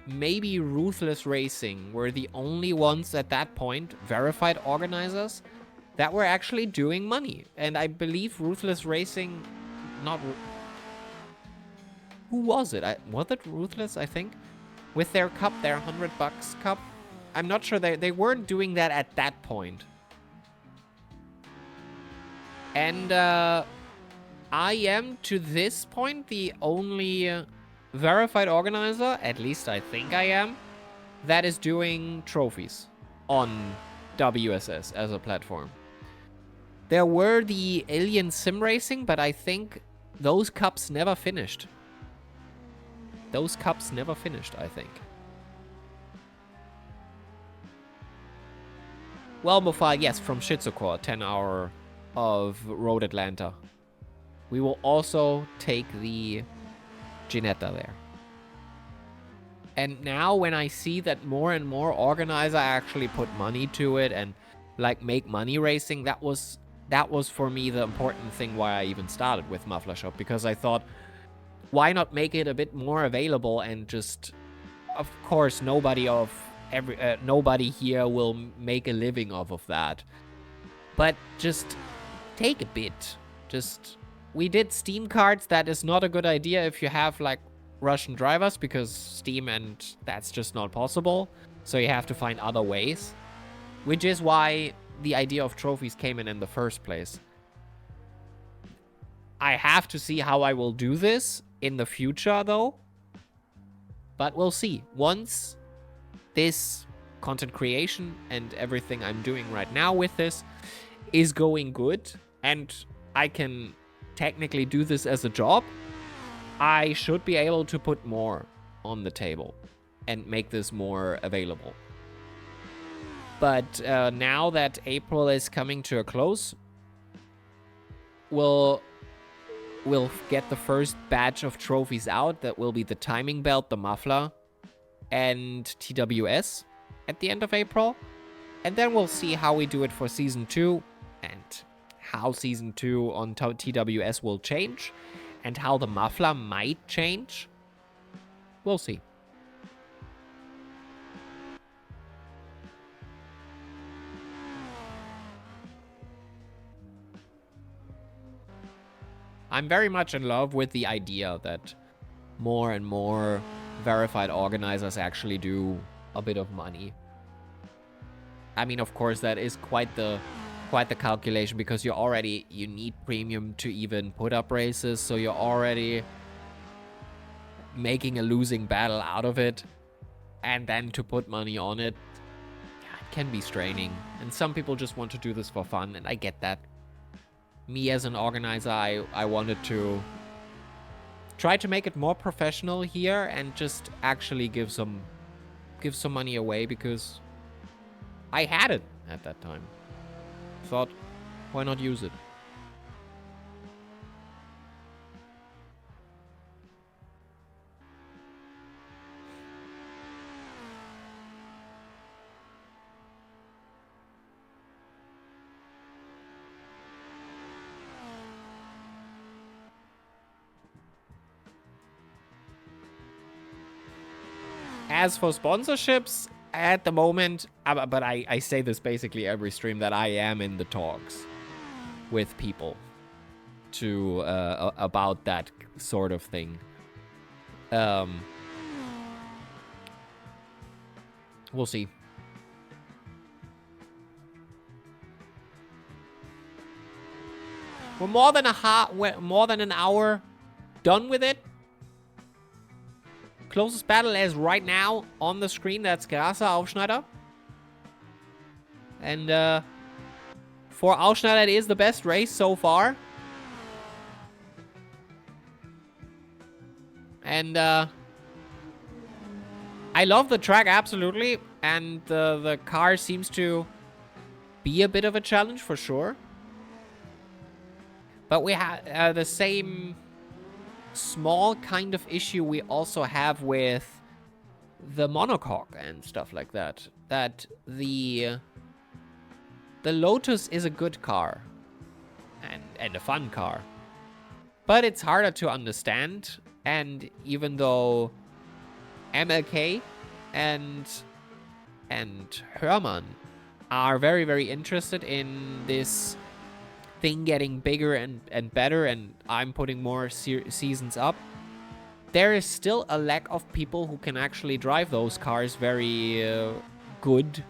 S1: maybe Ruthless Racing were the only ones at that point, verified organizers, that were actually doing money. And I believe Ruthless Racing, who was it? Was it Ruthless, I think? With their cup, their $100 cup. I'm not sure, they weren't doing that at that point. And I am, to this point, the only verified organizer, at least I think I am, that is doing trophies on WSS as a platform. There were the Alien Sim Racing, but I think those cups never finished. Those cups never finished, I think. Well, Mofile, yes, from Shitsucore, 10-hour of Road Atlanta. We will also take the Ginetta there. And now when I see that more and more organizers actually put money to it and like make money racing, that was for me the important thing why I even started with Muffler Shop, because I thought, why not make it a bit more available, and just, of course, nobody here will make a living off of that. But just take a bit. We did Steam cards. That is not a good idea if you have like Russian drivers, because Steam, and that's just not possible. So you have to find other ways, which is why the idea of trophies came in the first place. I have to see how I will do this in the future, though. But we'll see. Once this content creation and everything I'm doing right now with this is going good, and I can technically do this as a job, I should be able to put more on the table and make this more available. But now that April is coming to a close, we'll get the first batch of trophies out. That will be the timing belt, the muffler, and TWS at the end of April. And then we'll see how we do it for Season 2 and how Season 2 on TWS will change and how the muffler might change. We'll see. I'm very much in love with the idea that more and more verified organizers actually do a bit of money. I mean, of course, that is quite the calculation, because you need premium to even put up races, so you're already making a losing battle out of it, and then to put money on it, it can be straining. And some people just want to do this for fun, and I get that. Me as an organizer, I wanted to try to make it more professional here and just actually give some money away, because I had it at that time. Thought, why not use it? As for sponsorships, at the moment, but I say this basically every stream, that I am in the talks with people to about that sort of thing. We'll see. We're more than an hour done with it. Closest battle is right now on the screen. That's Grasser Aufschneider. And for Aufschneider, it is the best race so far. And I love the track, absolutely. And the car seems to be a bit of a challenge for sure. But we have the same small kind of issue we also have with the monocoque and stuff like that. That the Lotus is a good car and a fun car, but it's harder to understand. And even though MLK and Hermann are very, very interested in this thing getting bigger and better, and I'm putting more seasons up, there is still a lack of people who can actually drive those cars very good,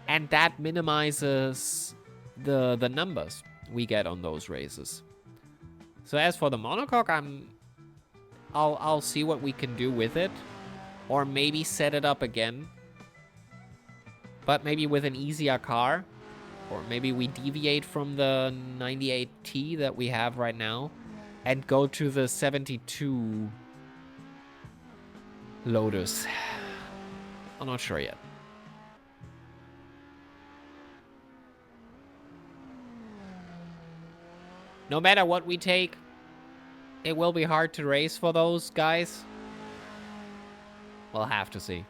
S1: and that minimizes the numbers we get on those races. So as for the monocoque, I'll see what we can do with it, or maybe set it up again, but maybe with an easier car. Or maybe we deviate from the 98T that we have right now and go to the 72 Lotus. I'm not sure yet. No matter what we take, it will be hard to race for those guys. We'll have to see.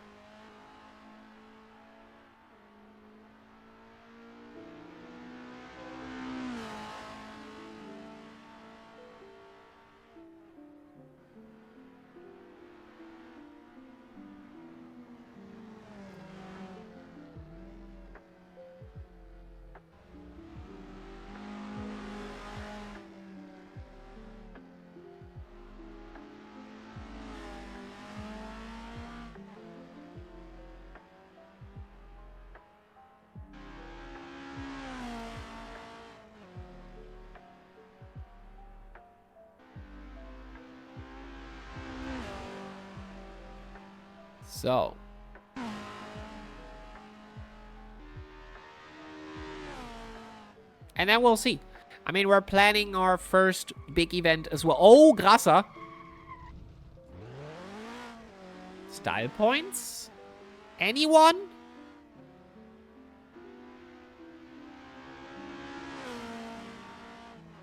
S1: So. And then we'll see. I mean, we're planning our first big event as well. Oh, Grasser. Style points? Anyone?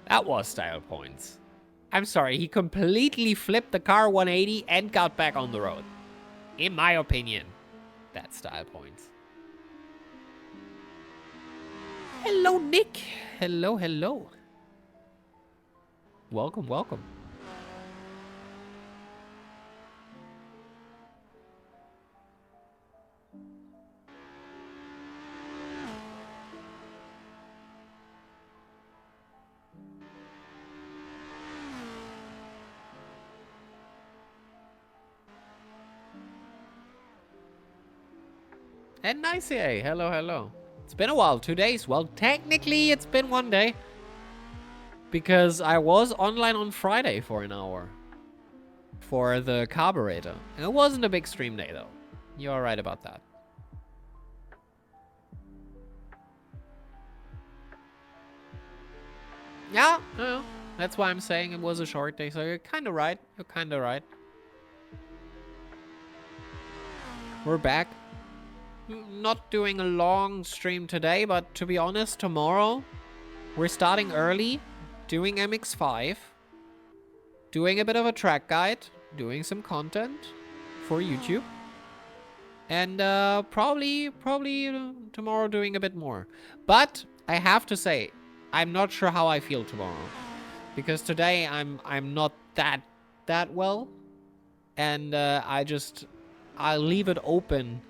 S1: That was style points. I'm sorry, he completely flipped the car 180 and got back on the road. In my opinion, that's style points. Hello, Nick. Hello, hello. Welcome, welcome. And nice, hello, hello. It's been a while, 2 days. Well, technically, it's been 1 day. Because I was online on Friday for an hour. For the carburetor. It wasn't a big stream day, though. You're right about that. Yeah, no, that's why I'm saying it was a short day. So you're kind of right. You're kind of right. We're back. Not doing a long stream today, but to be honest, tomorrow we're starting early, doing MX5, doing a bit of a track guide, doing some content for YouTube, and probably tomorrow doing a bit more. But I have to say, I'm not sure how I feel tomorrow, because today I'm not that well, and I'll leave it open.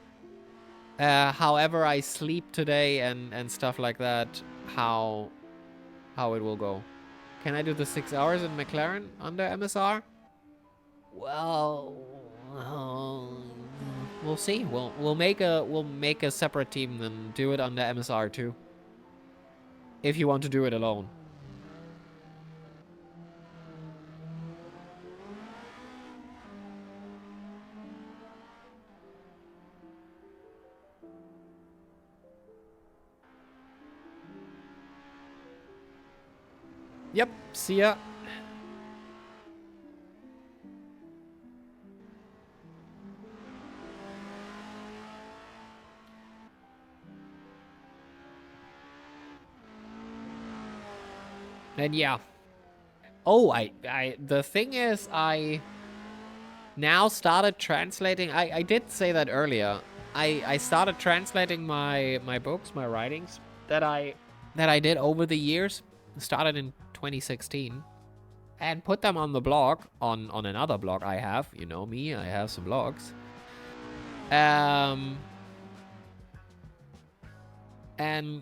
S1: However I sleep today and stuff like that, how it will go. Can I do the 6 hours in McLaren under MSR? Well, we'll see. We'll make a separate team and do it under MSR too. If you want to do it alone. Yep, see ya. And yeah. Oh, the thing is, I now started translating. I did say that earlier. I started translating my books, my writings that I did over the years. Started in 2016 and put them on the blog, on another blog I have. You know me, I have some blogs. And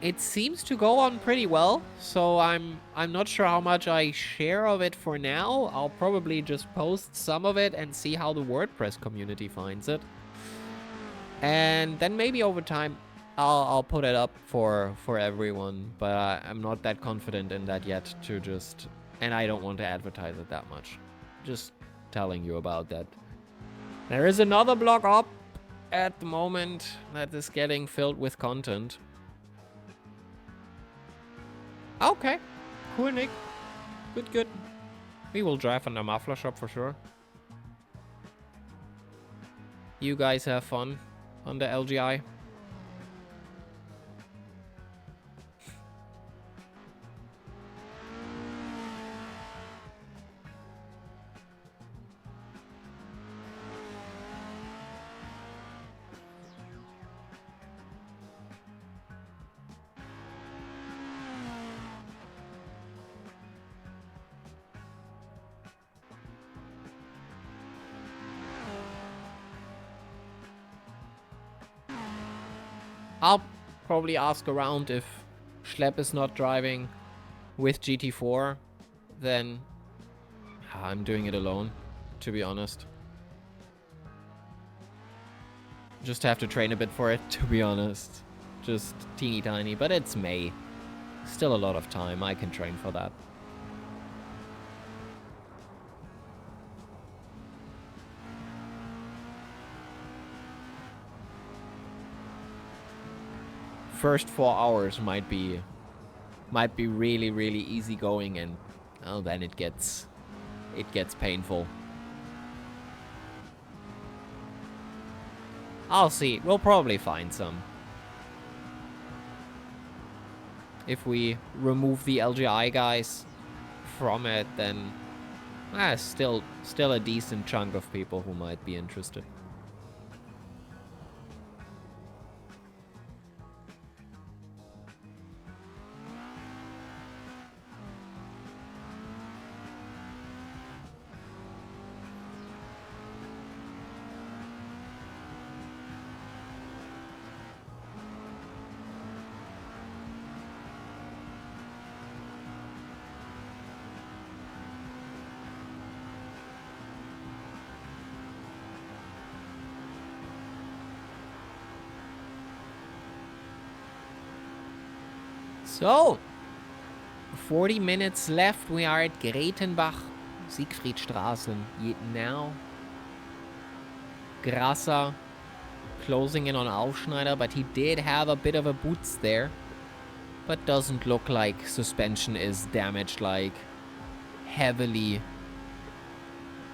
S1: it seems to go on pretty well, so I'm not sure how much I share of it for now. I'll probably just post some of it and see how the WordPress community finds it. And then maybe over time I'll put it up for everyone, but I'm not that confident in that yet to just, and I don't want to advertise it that much. Just telling you about that. There is another blog up at the moment that is getting filled with content. Okay, cool, Nick. Good. We will drive on the Muffler shop for sure. You guys have fun on the LGI. I'll probably ask around if Schlepp is not driving with GT4, then I'm doing it alone, to be honest. Just have to train a bit for it, to be honest. Just teeny tiny, but it's May. Still a lot of time, I can train for that. first 4 hours might be really, really easy going, and well, then it gets painful. I'll see. We'll probably find some. If we remove the LGI guys from it, then still a decent chunk of people who might be interested. So, 40 minutes left. We are at Gretenbach, Siegfriedstraßen now. Grasser closing in on Aufschneider, but he did have a bit of a boots there. But doesn't look like suspension is damaged, like heavily.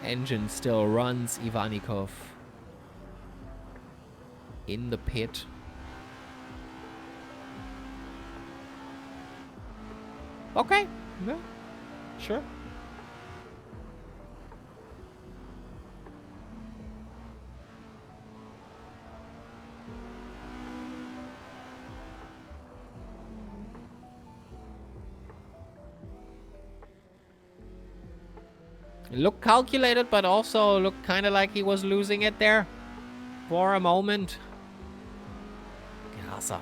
S1: Engine still runs. Ivanikov in the pit. Okay, yeah, sure. It looked calculated, but also looked kind of like he was losing it there for a moment. Grasser.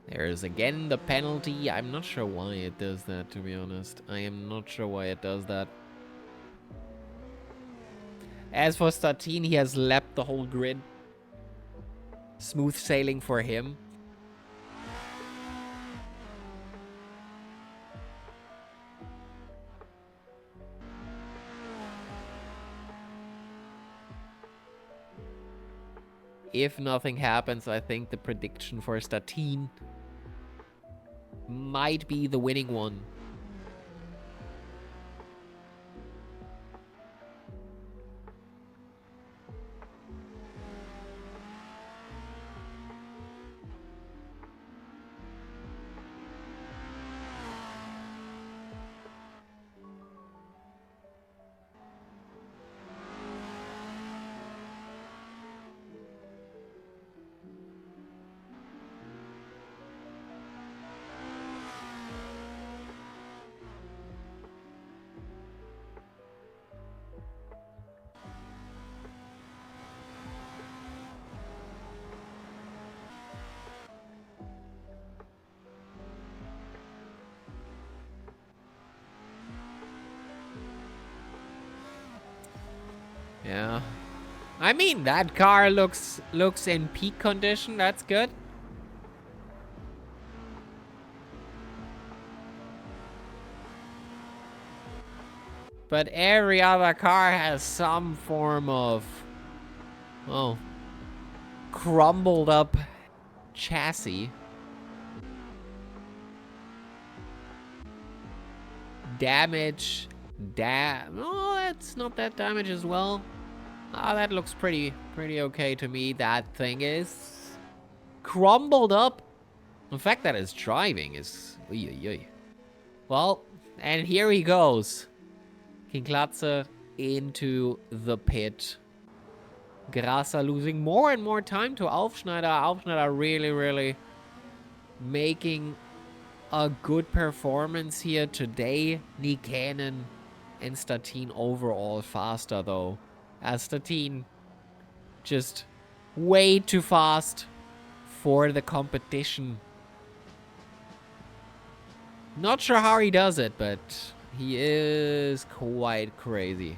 S1: There is again the penalty. I'm not sure why it does that, to be honest. I am not sure why it does that. As for Statin, he has lapped the whole grid. Smooth sailing for him. If nothing happens, I think the prediction for Statin might be the winning one. Yeah. I mean, that car looks in peak condition. That's good. But every other car has some form of, oh, crumbled up chassis. Damage. Oh, that's not that damage as well. That looks pretty okay to me. That thing is crumbled up. The fact that it's driving is... Well, and here he goes. King Klatze into the pit. Grasser losing more and more time to Aufschneider. Aufschneider really making a good performance here today. Nikanen and Statin overall faster though. As Statin just way too fast for the competition. Not sure how he does it, but he is quite crazy.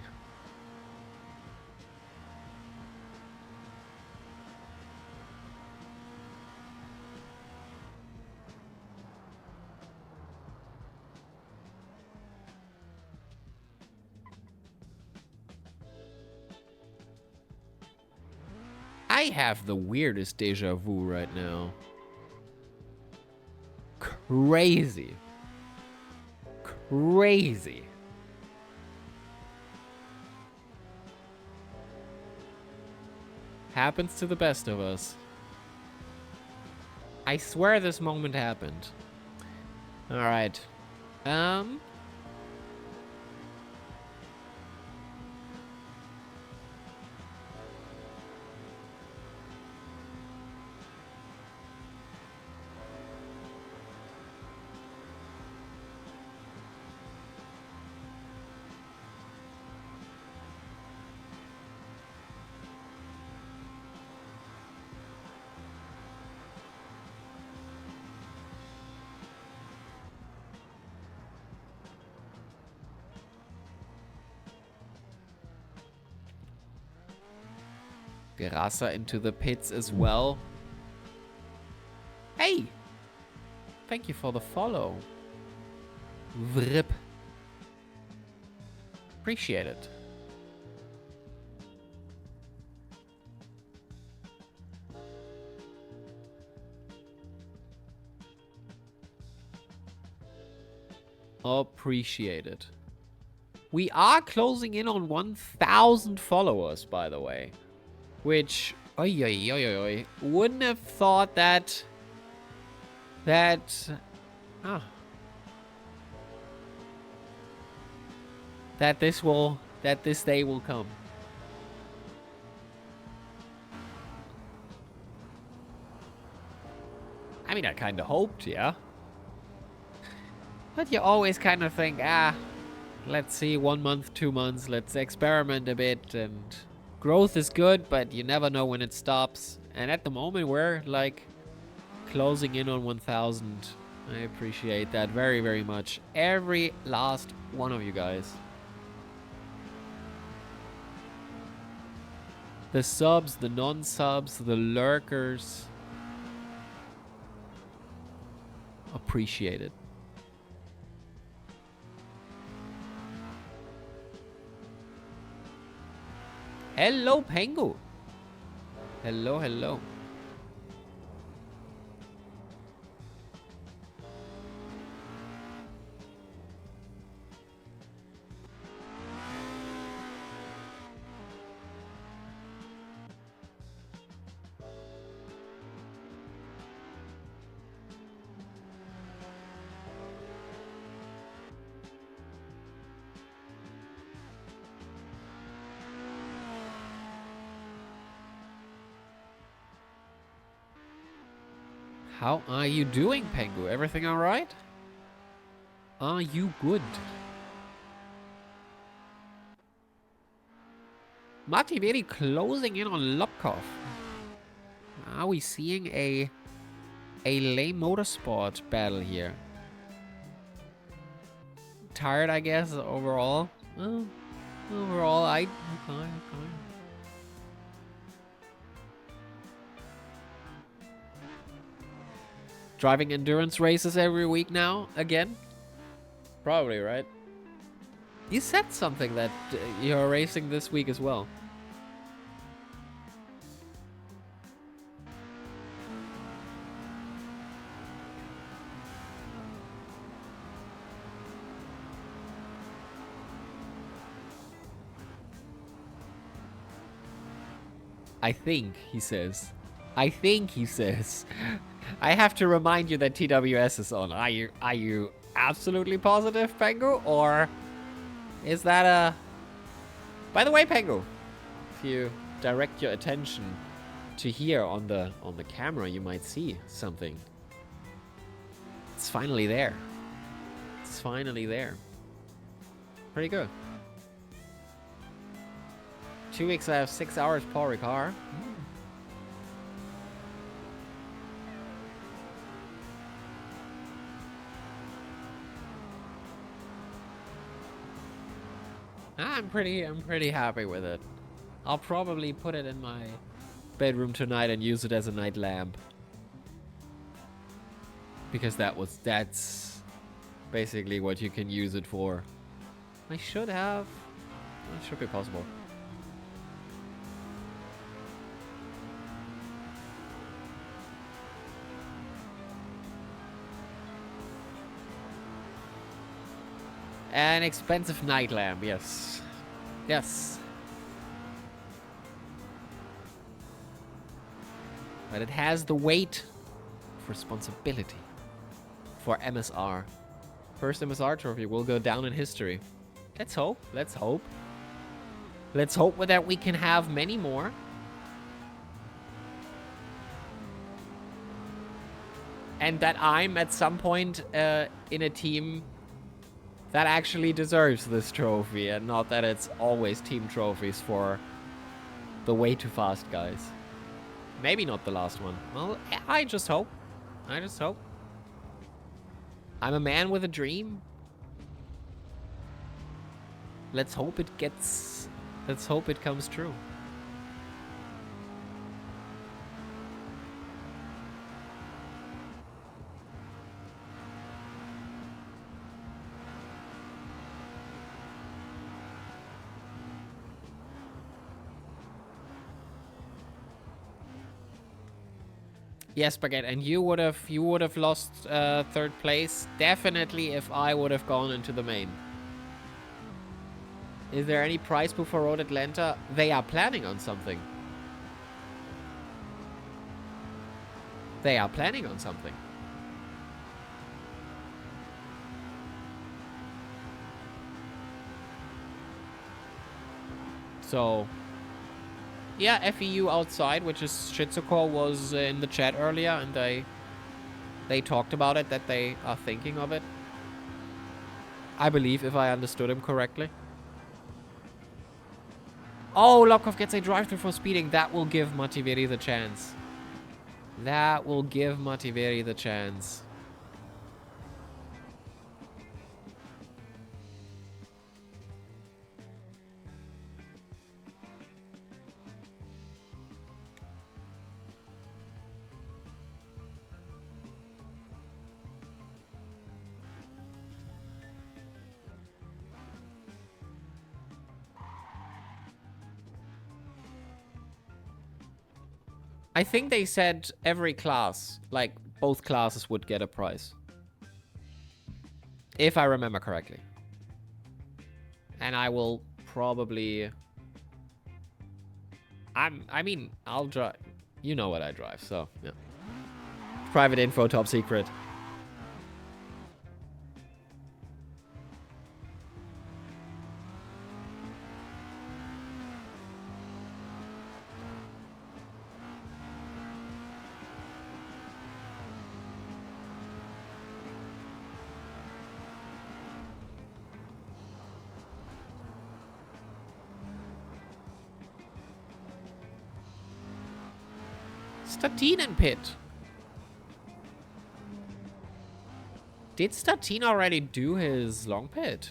S1: I have the weirdest deja vu right now. Crazy. Crazy. Happens to the best of us. I swear this moment happened. Alright. Gerasa into the pits as well. Hey! Thank you for the follow. Vrip. Appreciate it. Appreciate it. We are closing in on 1,000 followers, by the way. Which, oi, oi, oi, oi, oi, wouldn't have thought that this day will come. I mean, I kind of hoped, yeah. But you always kind of think, let's see, 1 month, 2 months, let's experiment a bit, and growth is good, but you never know when it stops. And at the moment, we're like closing in on 1,000. I appreciate that very, very much. Every last one of you guys. The subs, the non-subs, the lurkers. Appreciate it. Hello, Pengu. Hello, hello. How are you doing, Pengu? Everything all right? Are you good? Mativeri closing in on Lobkov. Are we seeing a lame motorsport battle here? Tired, I guess, overall. Well, overall, okay. Driving endurance races every week now, again? Probably, right? You said something that you're racing this week as well. I think, he says. I think, he says. I have to remind you that TWS is on. Are you absolutely positive, Pengu? Or is that a... By the way, Pengu, if you direct your attention to here on the camera, you might see something. It's finally there. It's finally there. Pretty good. 2 weeks, I have 6 hours, Paul Ricard. I'm pretty happy with it. I'll probably put it in my bedroom tonight and use it as a night lamp. Because that's basically what you can use it for. I should have... It should be possible. An expensive night lamp, yes. Yes. But it has the weight of responsibility for MSR. First MSR trophy will go down in history. Let's hope. Let's hope. Let's hope that we can have many more. And that I'm at some point in a team that actually deserves this trophy, and not that it's always team trophies for the way too fast guys. Maybe not the last one. Well, I just hope. I just hope. I'm a man with a dream. Let's hope it gets... Let's hope it comes true. Yes, Baguette, and you would have lost third place definitely if I would have gone into the main. Is there any prize pool for Road Atlanta? They are planning on something. They are planning on something. So, yeah, FEU outside, which is Shizuko, was in the chat earlier, and they talked about it, that they are thinking of it. I believe, if I understood him correctly. Oh, Lokov gets a drive-thru for speeding. That will give Mativeri the chance. That will give Mativeri the chance. I think they said every class, like both classes, would get a prize. If I remember correctly. And I will probably... I mean, I'll drive... You know what I drive, so, yeah. Private info, top secret. Statine in pit. Did Statine already do his long pit?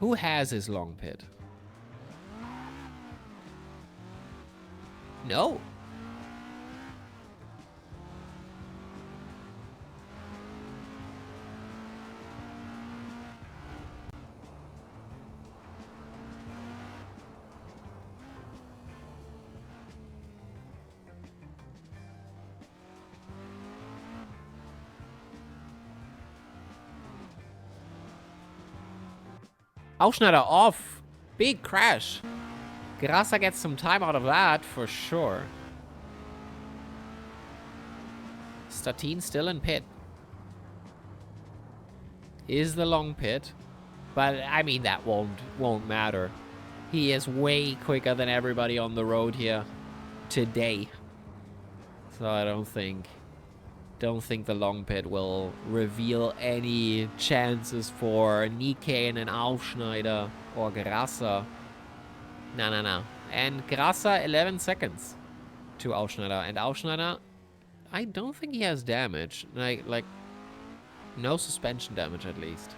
S1: Who has his long pit? No. Aufschneider off. Big crash. Grasa gets some time out of that, for sure. Statine still in pit. Is the long pit. But, I mean, that won't matter. He is way quicker than everybody on the road here today. So I don't think the long pit will reveal any chances for Nikkei and Aufschneider or Grasa. No. And Grasa, 11 seconds to Aufschneider. And Aufschneider, I don't think he has damage. Like no suspension damage, at least.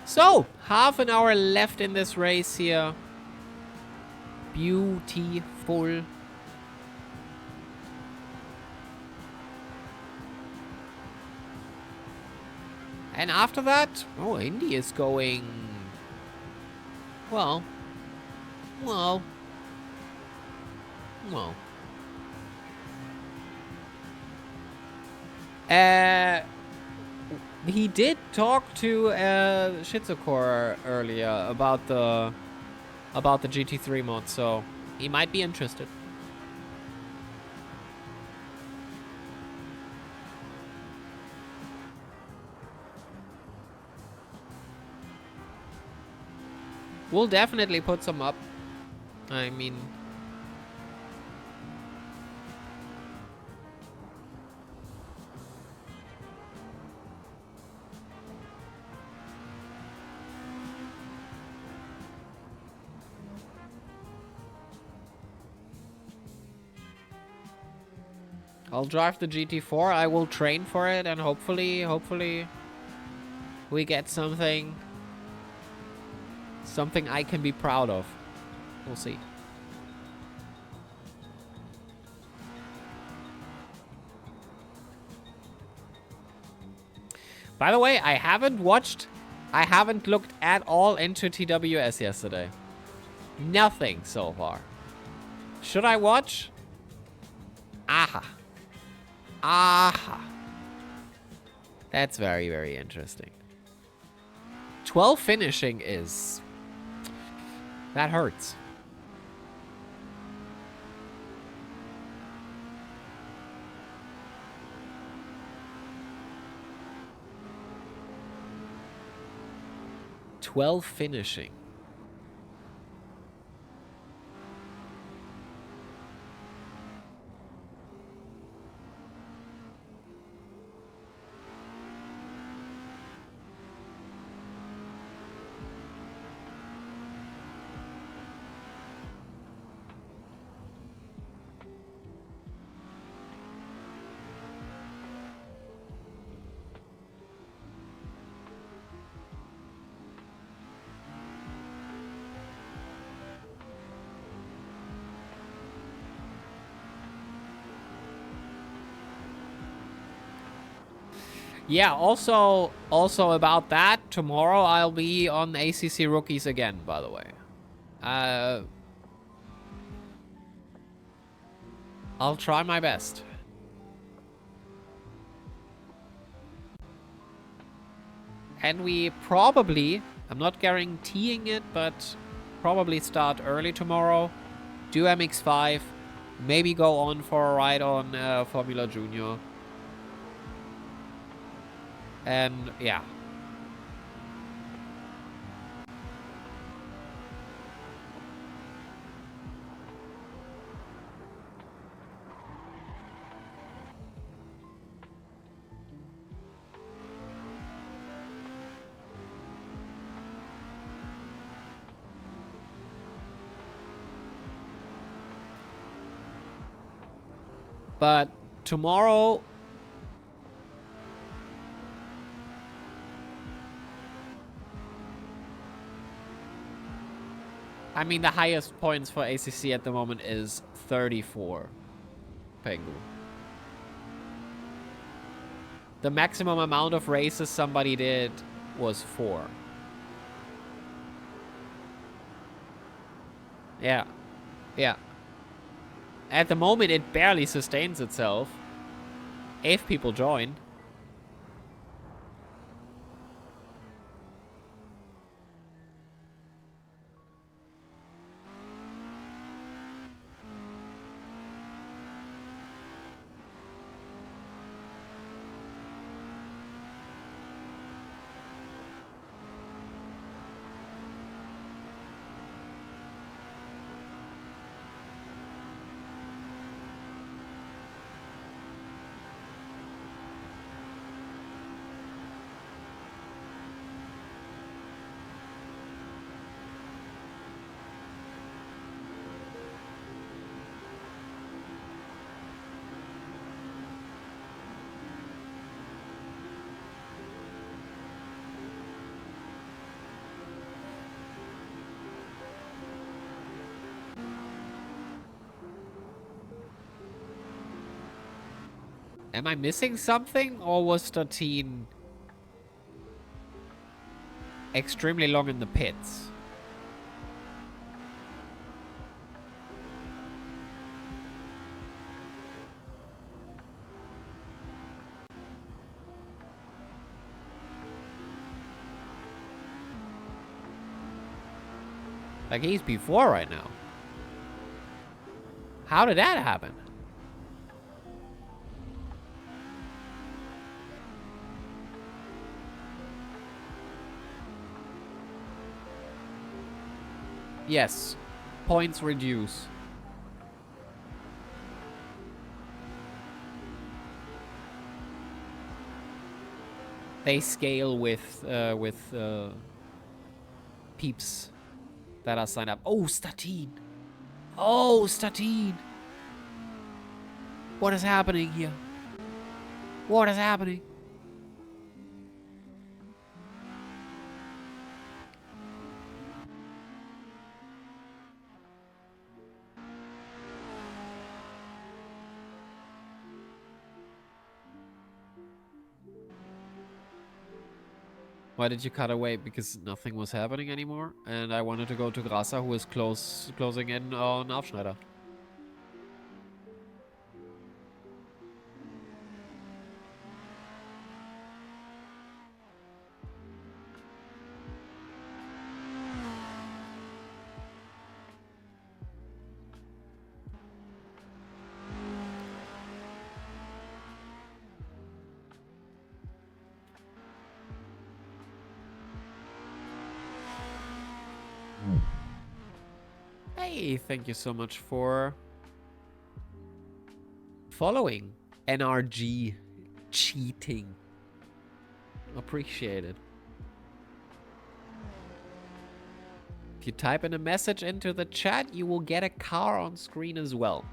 S1: So, half an hour left in this race here. Beautiful. And after that, oh, Indy is going, well, well, well. He did talk to Shizukor earlier about the GT3 mod, so he might be interested. We'll definitely put some up. I mean, I'll drive the GT4. I will train for it, and hopefully we get something I can be proud of. We'll see. By the way, I haven't looked at all into TWS yesterday. Nothing so far. Should I watch? Aha. Aha. That's very, very interesting. 12 finishing is... that hurts. Finishing. Yeah, also about that, tomorrow I'll be on ACC Rookies again, by the way. I'll try my best. And we probably, I'm not guaranteeing it, but probably start early tomorrow, do MX5, maybe go on for a ride on Formula Junior. And yeah. But tomorrow... I mean, the highest points for ACC at the moment is 34. Pengu. The maximum amount of races somebody did was 4. Yeah. Yeah. At the moment, it barely sustains itself. If people join. Am I missing something, or was 13 extremely long in the pits. Like he's P4 right now. How did that happen? Yes. Points reduce. They scale with peeps that are signed up. Oh, Statine. Oh, Statine. What is happening here? What is happening? Why did you cut away? Because nothing was happening anymore, and I wanted to go to Grasa, who is closing in on Aufschneider. Hey, thank you so much for following. NRG cheating. Appreciate it. If you type in a message into the chat, you will get a car on screen as well.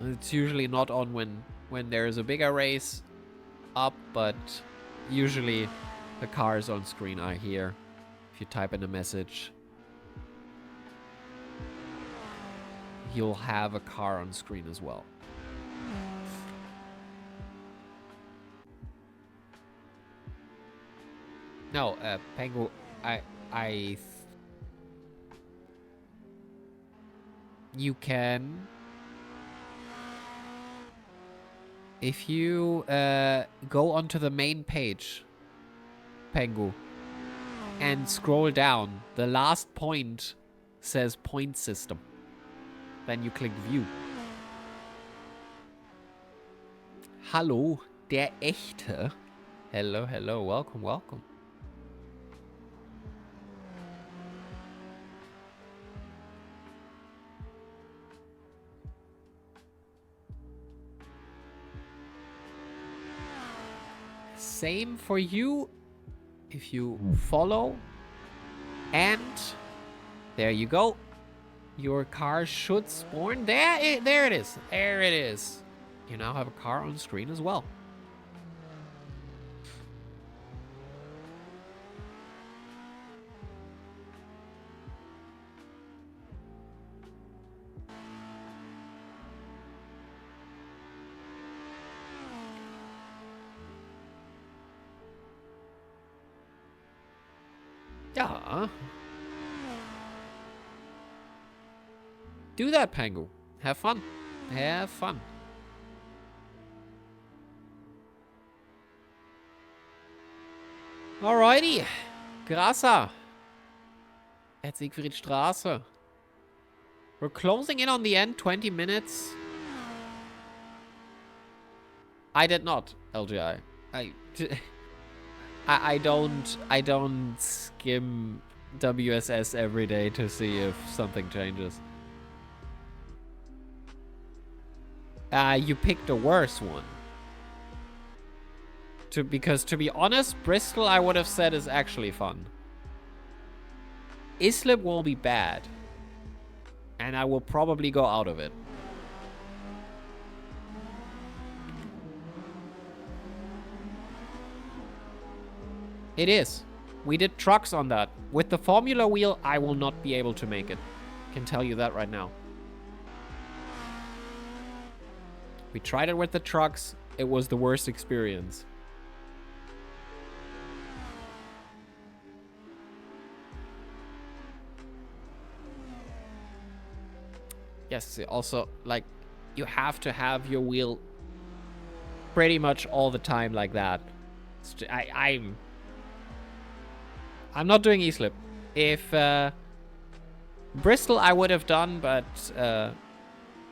S1: It's usually not on when there's a bigger race up, but usually the cars on screen are here. If you type in a message, you'll have a car on screen as well. No, Pengu, you can, if you go onto the main page, Pengu, and scroll down, the last point says point system. Then you click view. Hallo, der Echte. Hello, hello, welcome, welcome. Same for you if you follow, and there you go. Your car should spawn. There it is. There it is. You now have a car on screen as well. Yeah. Do that, Pangu. Have fun. Have fun. Alrighty. Grasa. At Siegfriedstraße. We're closing in on the end. 20 minutes. I did not, LGI. I don't skim WSS every day to see if something changes. You picked a worse one. Because to be honest, Bristol I would have said is actually fun. Islip will be bad. And I will probably go out of it. It is. We did trucks on that. With the Formula wheel, I will not be able to make it. Can tell you that right now. We tried it with the trucks. it was the worst experience. Yes, also, like, you have to have your wheel pretty much all the time like that. I'm not doing E-slip. If Bristol I would have done, but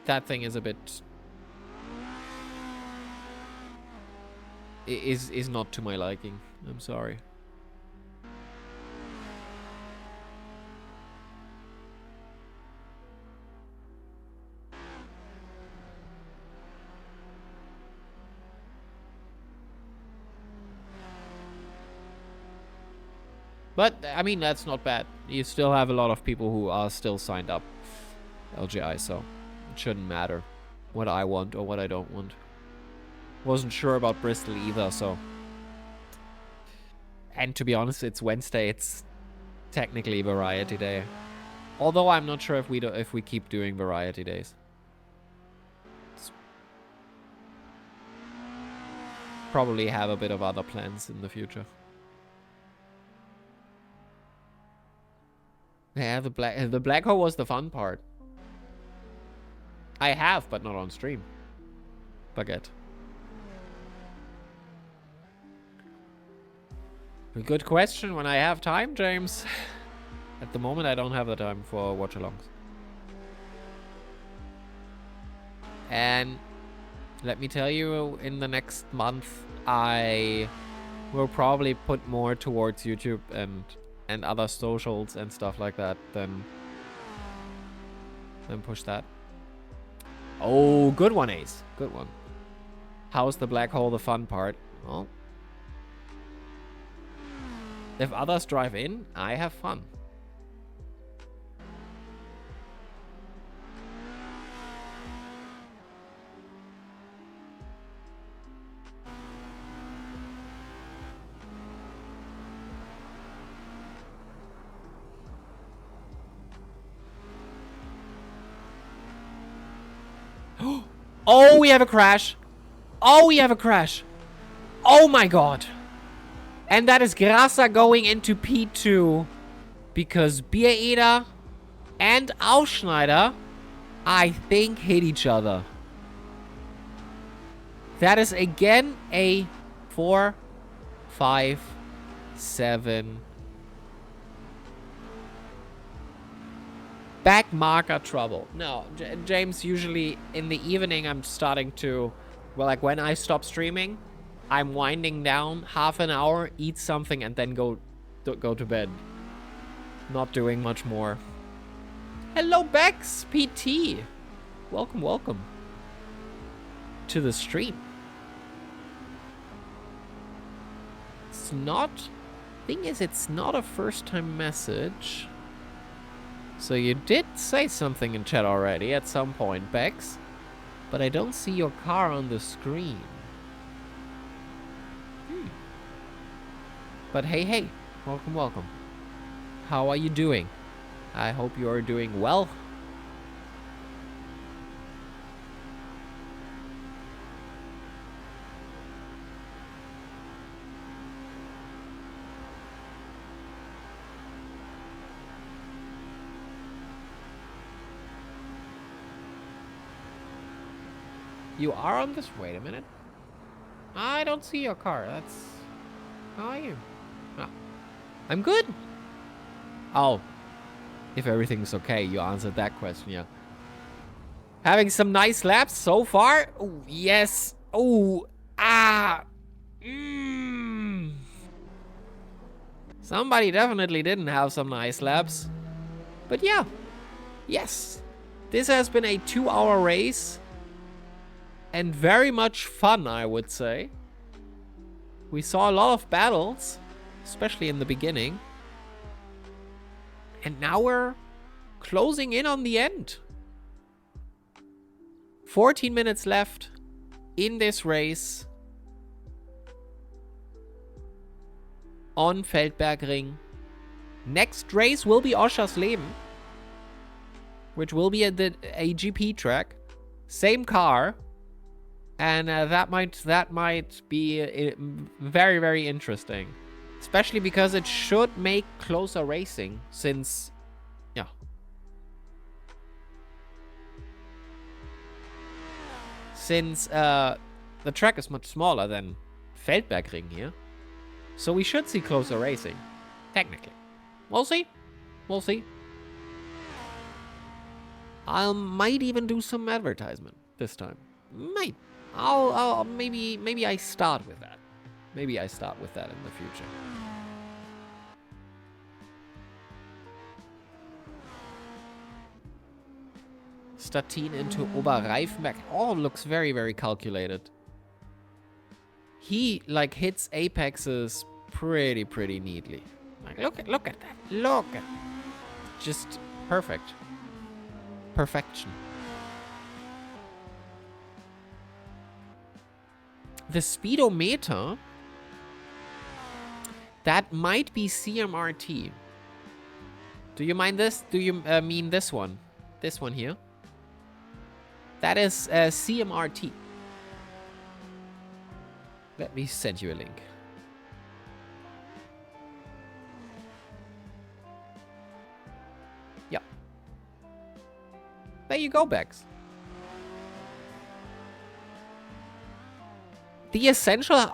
S1: that thing is a bit is not to my liking. I'm sorry. But, I mean, that's not bad. You still have a lot of people who are still signed up LGI, so it shouldn't matter what I want or what I don't want. Wasn't sure about Bristol either, so. And to be honest, it's Wednesday. It's technically variety day. Although I'm not sure if we keep doing variety days. Probably have a bit of other plans in the future. Yeah, the black hole was the fun part. I have, but not on stream. Baguette. A good question when I have time, James. At the moment, I don't have the time for watch-alongs. And let me tell you, in the next month, I will probably put more towards YouTube and other socials and stuff like that than push that. Oh, good one, Ace. Good one. How's the black hole the fun part? Well, if others drive in, I have fun. Oh, we have a crash. Oh, we have a crash. Oh my god. And that is Grasser going into P2 because Biereder and Aufschneider, I think, hit each other. That is again a 4, 5, 7 back marker trouble. No, James, usually in the evening I'm starting to, well, like when I stop streaming, I'm winding down half an hour, eat something, and then go to bed. Not doing much more. Hello, Bex PT. Welcome, welcome to the stream. It's not, thing is, it's not a first-time message. So you did say something in chat already at some point, Bex, but I don't see your car on the screen. But hey, welcome, welcome. How are you doing? I hope you are doing well. You are on this? Wait a minute. I don't see your car. That's... How are you? Oh. I'm good. Oh. If everything's okay, you answered that question, yeah. Having some nice laps so far? Oh, yes. Oh. Ah. Somebody definitely didn't have some nice laps. But yeah. Yes. This has been a 2-hour race. And very much fun, I would say. We saw a lot of battles, especially in the beginning. And now we're closing in on the end. 14 minutes left in this race on Feldbergring. Next race will be Oschersleben, which will be at a GP track. Same car. And that might be very, very interesting. Especially because it should make closer racing, since... Yeah. Since the track is much smaller than Feldbergring here. So we should see closer racing. Technically. We'll see. We'll see. I might even do some advertisement this time. Might. I'll maybe I start with that. Maybe I start with that in the future. Stettin into Oberreifenberg. Oh, looks very, very calculated. He, like, hits apexes pretty neatly. Like, look at that. Look at... Just perfect. Perfection. The speedometer... That might be CMRT. Do you mind this? Do you mean this one? This one here? That is CMRT. Let me send you a link. Yeah. There you go, Bex. The Essential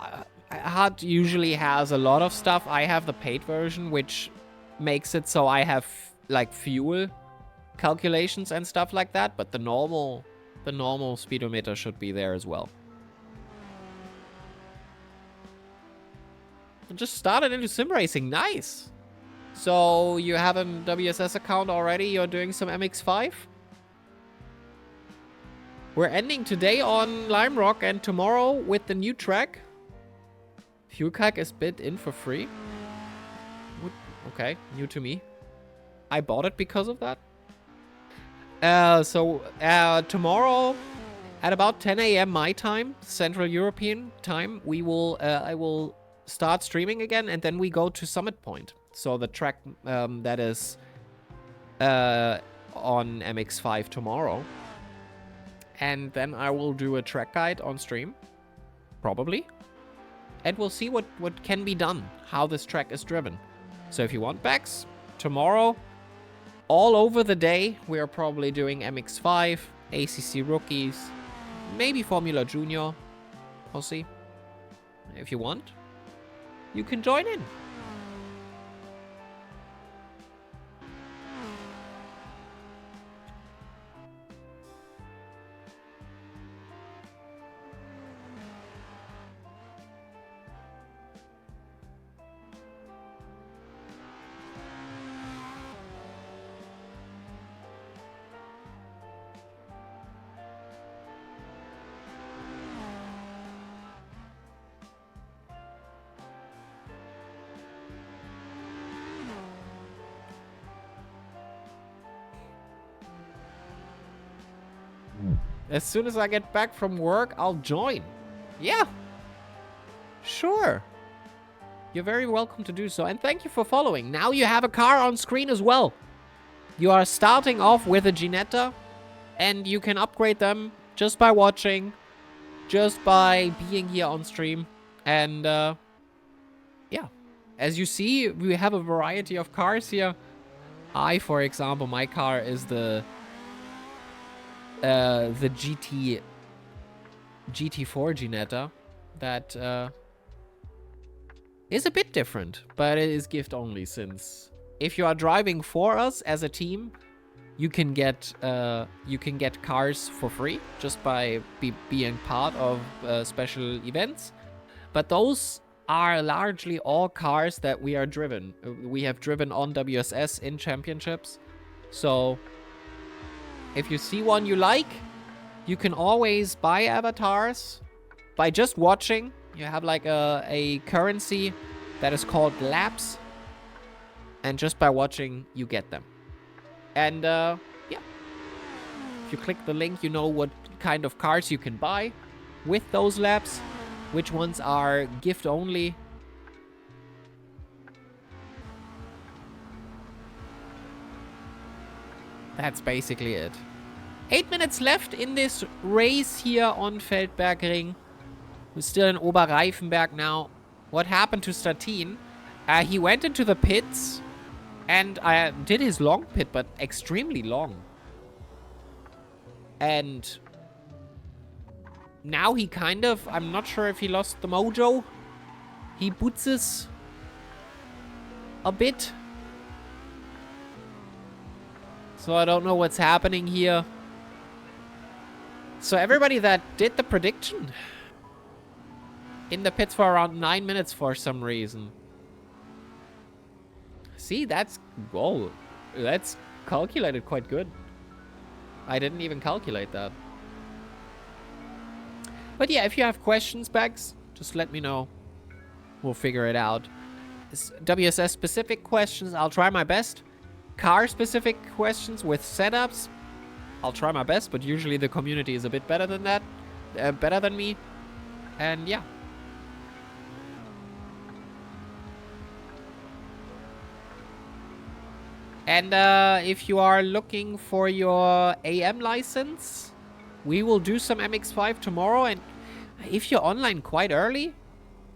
S1: HUD usually has a lot of stuff. I have the paid version, which makes it so I have, like, fuel calculations and stuff like that, but the normal speedometer should be there as well. I just started into sim racing. Nice. So you have a WSS account already. You're doing some MX5. We're ending today on Lime Rock and tomorrow with the new track. Fuel calc is bid in for free. Okay, new to me. I bought it because of that. Tomorrow at about 10 a.m. my time, Central European time, we will I will start streaming again, and then we go to Summit Point. So the track that is on MX5 tomorrow. And then I will do a track guide on stream, probably. And we'll see what can be done, how this track is driven. So if you want backs, tomorrow, all over the day, we are probably doing MX5, ACC Rookies, maybe Formula Junior. We'll see. If you want, you can join in. As soon as I get back from work, I'll join. Yeah. Sure. You're very welcome to do so. And thank you for following. Now you have a car on screen as well. You are starting off with a Ginetta. And you can upgrade them just by watching. Just by being here on stream. And, yeah. As you see, we have a variety of cars here. For example, my car is the GT4 Ginetta that is a bit different, but it is gift only, since if you are driving for us as a team, you can get cars for free just by being part of special events. But those are largely all cars that we have driven on WSS in championships. So if you see one you like, you can always buy avatars by just watching. You have like a currency that is called laps. And just by watching, you get them. And yeah. If you click the link, you know what kind of cars you can buy with those laps. Which ones are gift only. That's basically it. 8 minutes left in this race here on Feldbergring. We're still in Oberreifenberg now. What happened to Statin? He went into the pits and did his long pit, but extremely long. And now he kind of, I'm not sure if he lost the mojo. He bootses a bit. So I don't know what's happening here. So everybody that did the prediction in the pits for around 9 minutes for some reason. See, that's... Whoa. That's calculated quite good. I didn't even calculate that. But yeah, if you have questions, Bags, just let me know. We'll figure it out. WSS-specific questions, I'll try my best. Car-specific questions with setups, I'll try my best, but usually the community is a bit better than that. Better than me. And yeah. And if you are looking for your AM license, we will do some MX-5 tomorrow. And if you're online quite early,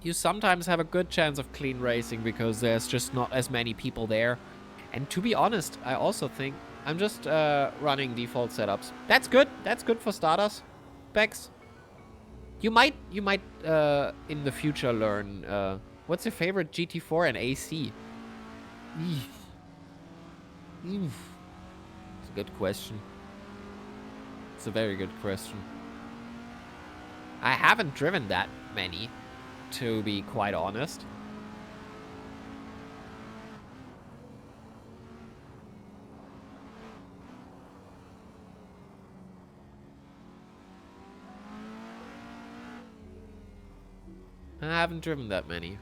S1: you sometimes have a good chance of clean racing because there's just not as many people there. And to be honest, I also think I'm just running default setups. That's good. That's good for starters. Bex. You might in the future learn what's your favorite GT4 and AC? It's a good question. It's a very good question. I haven't driven that many, to be quite honest. I haven't driven that many.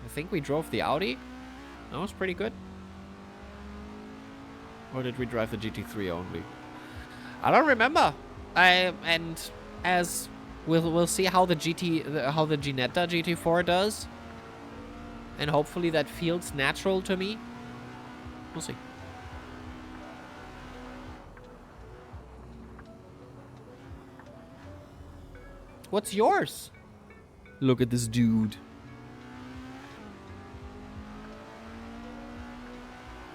S1: I think we drove the Audi. That was pretty good. Or did we drive the GT3 only? I don't remember. And as we'll see how the Ginetta GT4 does, and hopefully that feels natural to me. We'll see. What's yours? Look at this dude.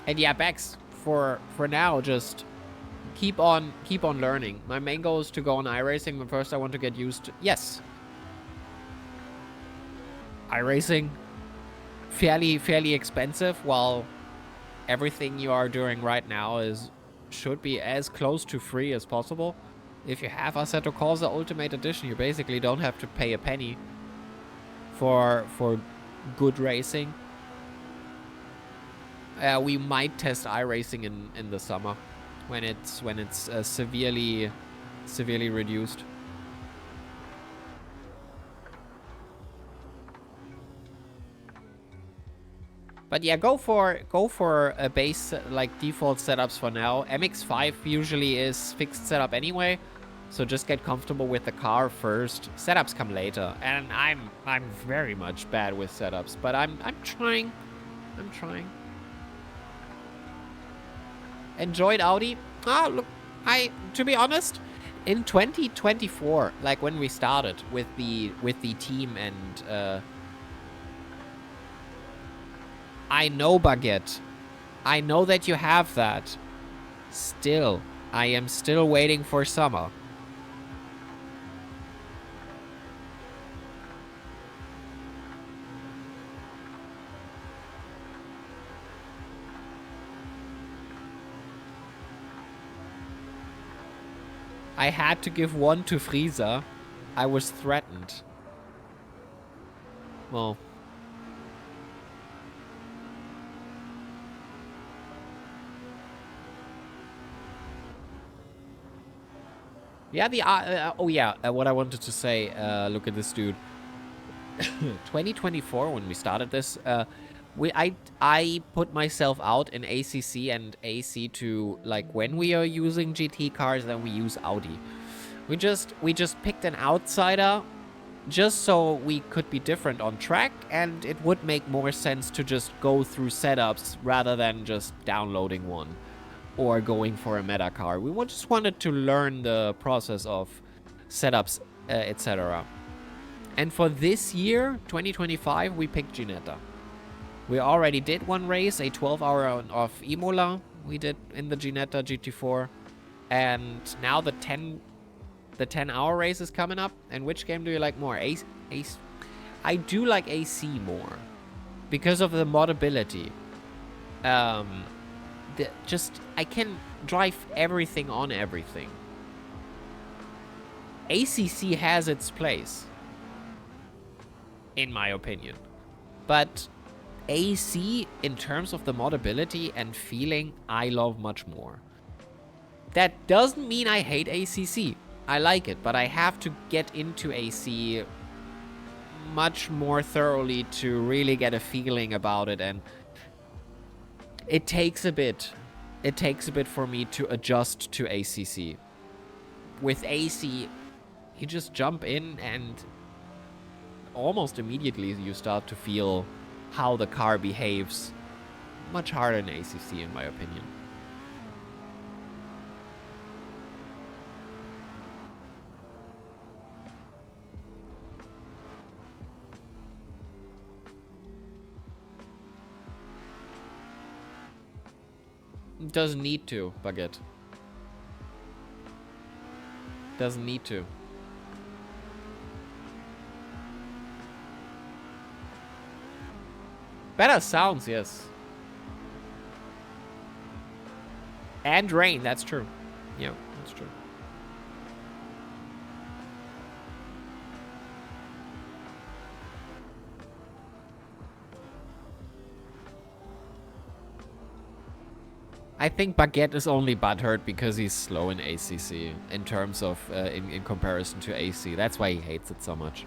S1: And yeah, Bex, for now, just keep on learning. My main goal is to go on iRacing, but first I want to get used to... Yes. iRacing, fairly expensive, while everything you are doing right now should be as close to free as possible. If you have Assetto Corsa Ultimate Edition, you basically don't have to pay a penny for good racing. We might test iRacing in the summer when it's severely reduced. But yeah, go for a base like default setups for now. MX-5 usually is fixed setup anyway, so just get comfortable with the car first. Setups come later, and I'm very much bad with setups, but I'm trying. Enjoyed Audi. Look, to be honest, in 2024, like when we started with the team, and I know, Baguette, I know that you have that. Still, I am still waiting for summer. I had to give one to Frieza. I was threatened. Well. Yeah, what I wanted to say, look at this dude. 2024, when we started this, I put myself out in ACC and AC to, like, when we are using GT cars, then we use Audi. We just picked an outsider just so we could be different on track, and it would make more sense to just go through setups rather than just downloading one. or going for a meta car. We just wanted to learn the process of setups, etc. And for this year, 2025, we picked Ginetta. We already did one race, a 12-hour of Imola. We did in the Ginetta GT4. And now the 10-hour race is coming up. And which game do you like more? Ace? I do like AC more. Because of the modability. I can drive everything on everything. ACC has its place. In my opinion. But AC, in terms of the modability and feeling, I love much more. That doesn't mean I hate ACC. I like it, but I have to get into AC much more thoroughly to really get a feeling about it, and it takes a bit. It takes a bit for me to adjust to ACC. With AC, you just jump in and almost immediately you start to feel how the car behaves. Much harder in ACC, in my opinion. Doesn't need to, Baguette. Doesn't need to. Better sounds, yes. And rain, that's true. Yeah, that's true. I think Baguette is only butthurt because he's slow in ACC in terms of, in comparison to AC. That's why he hates it so much.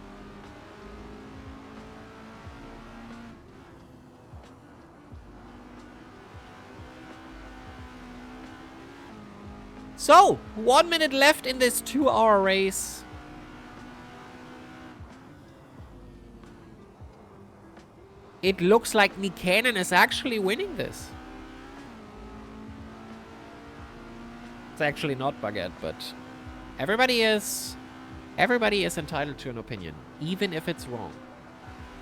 S1: So, 1 minute left in this 2-hour race. It looks like Nicanen is actually winning this. It's actually not Baguette, but everybody is entitled to an opinion, even if it's wrong.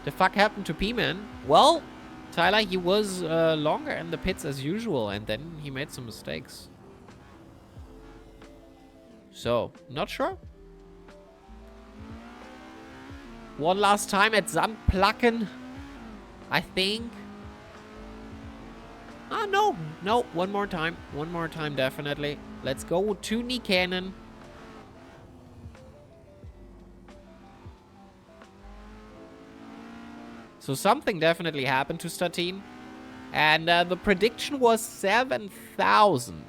S1: The fuck happened to P-Man? Well, Tyler, he was longer in the pits as usual, and then he made some mistakes. So, not sure. One last time at Sandplacken, I think. Ah, no, one more time. One more time, definitely. Let's go to Nicanen. So something definitely happened to Statine. And the prediction was 7,000.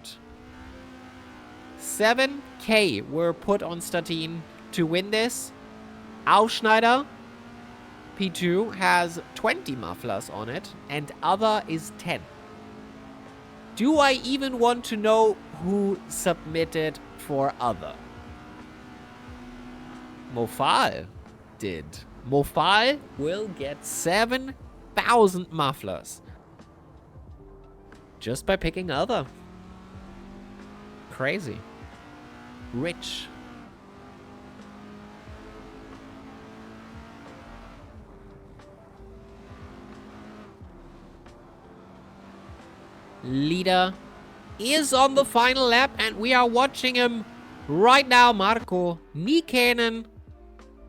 S1: 7K were put on Statine to win this. Ausschneider, P2, has 20 mufflers on it. And other is 10. Do I even want to know who submitted for other? Mofal did. Mofal will get 7,000 mufflers. Just by picking other. Crazy. Rich. Leader is on the final lap, and we are watching him right now. Marco Nicanen,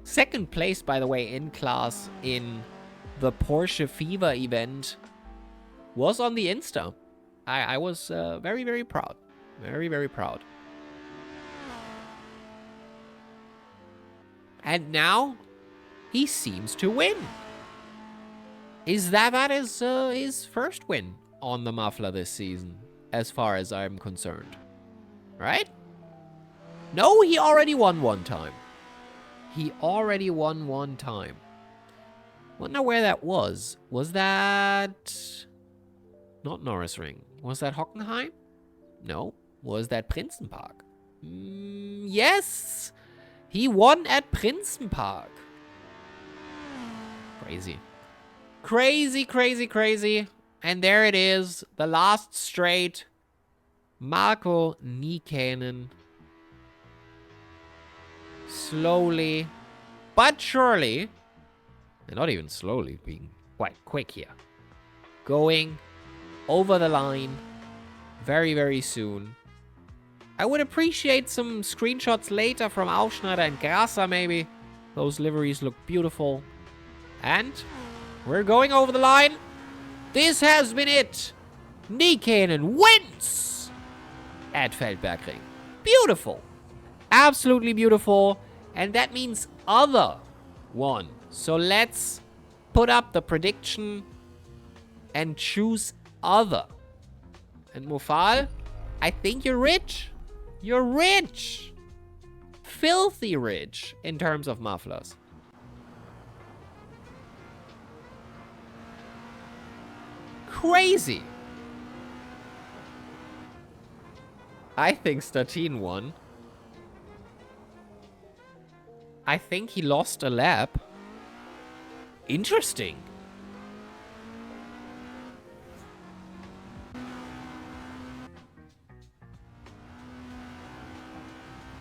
S1: second place, by the way, in class in the Porsche Fever event, was on the Insta. I was very, very proud. Very, very proud. And now he seems to win. Is that his first win on the muffler this season, as far as I'm concerned? Right? No, he already won one time. He already won one time. Wonder where that was. Was that not Norris Ring? Was that Hockenheim? No. Was that Prinzenpark? Yes! He won at Prinzenpark. Crazy. Crazy, crazy, crazy. And there it is. The last straight Marco Niikanen. Slowly, but surely, and not even slowly, being quite quick here. Going over the line very, very soon. I would appreciate some screenshots later from Aufschneider and Grasser, maybe. Those liveries look beautiful. And we're going over the line. This has been it. Niikanen wins at Feldbergring. Beautiful. Absolutely beautiful. And that means other one. So let's put up the prediction and choose other. And Mufal, I think you're rich. You're rich. Filthy rich in terms of mufflers. Crazy. I think Statin won. I think he lost a lap. Interesting.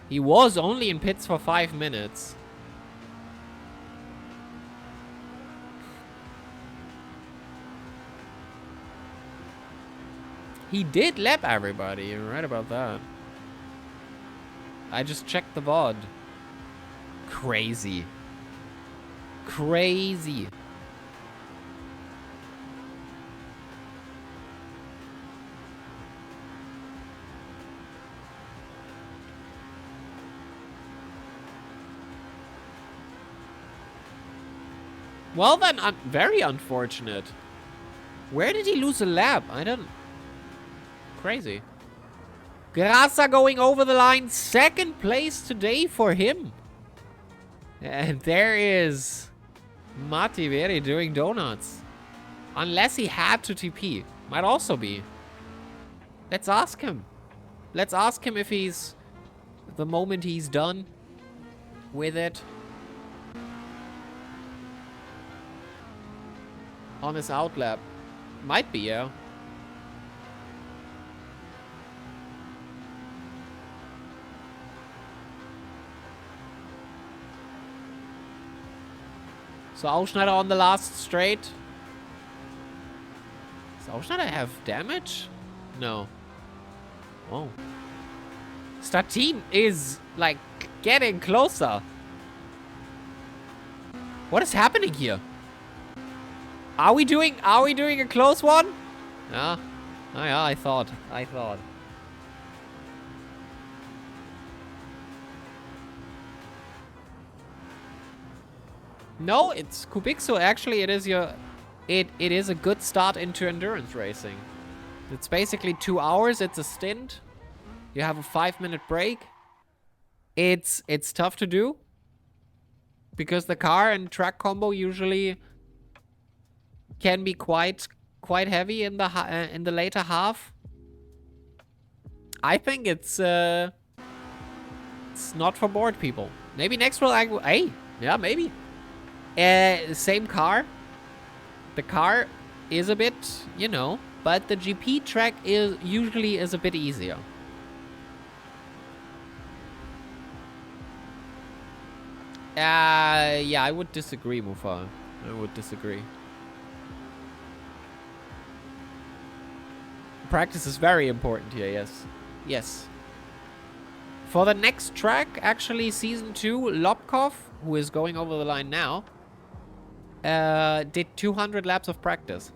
S1: He was only in pits for 5 minutes. He did lap everybody. You're right about that. I just checked the VOD. Crazy. Crazy. Well then, very unfortunate. Where did he lose a lap? I don't... Crazy. Grasser going over the line. 2nd place today for him. And there is Mativeri doing donuts. Unless he had to TP. Might also be. Let's ask him. Let's ask him if he's... The moment he's done with it. On his outlap. Might be, yeah. So Aufschneider on the last straight. Does Aufschneider have damage? No. Oh. Statin is, like, getting closer. What is happening here? Are we doing a close one? Yeah. Oh yeah, I thought. No, it's Kubixo. Actually, it is your... It is a good start into endurance racing. It's basically 2 hours. It's a stint. You have a 5-minute break. It's tough to do. Because the car and track combo usually can be quite heavy in the later half. I think it's not for bored people. Maybe next will hey, yeah, maybe. Same car. The car is a bit, you know, but the GP track usually is a bit easier. Yeah, I would disagree, Mufa. I would disagree. Practice is very important here, yes. Yes. For the next track, actually, Season 2, Lobkov, who is going over the line now, did 200 laps of practice.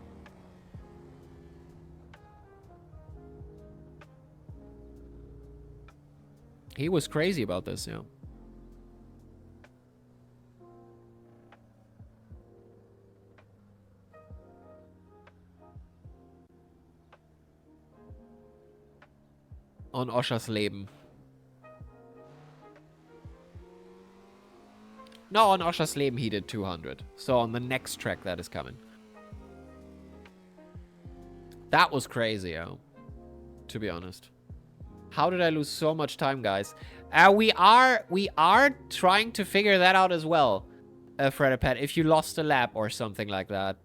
S1: He was crazy about this, yeah. On Oschers Leben. No, on Oschers Leben he did 200. So on the next track that is coming. That was crazy, yeah. To be honest. How did I lose so much time, guys? We are trying to figure that out as well, Fredapet, if you lost a lap or something like that.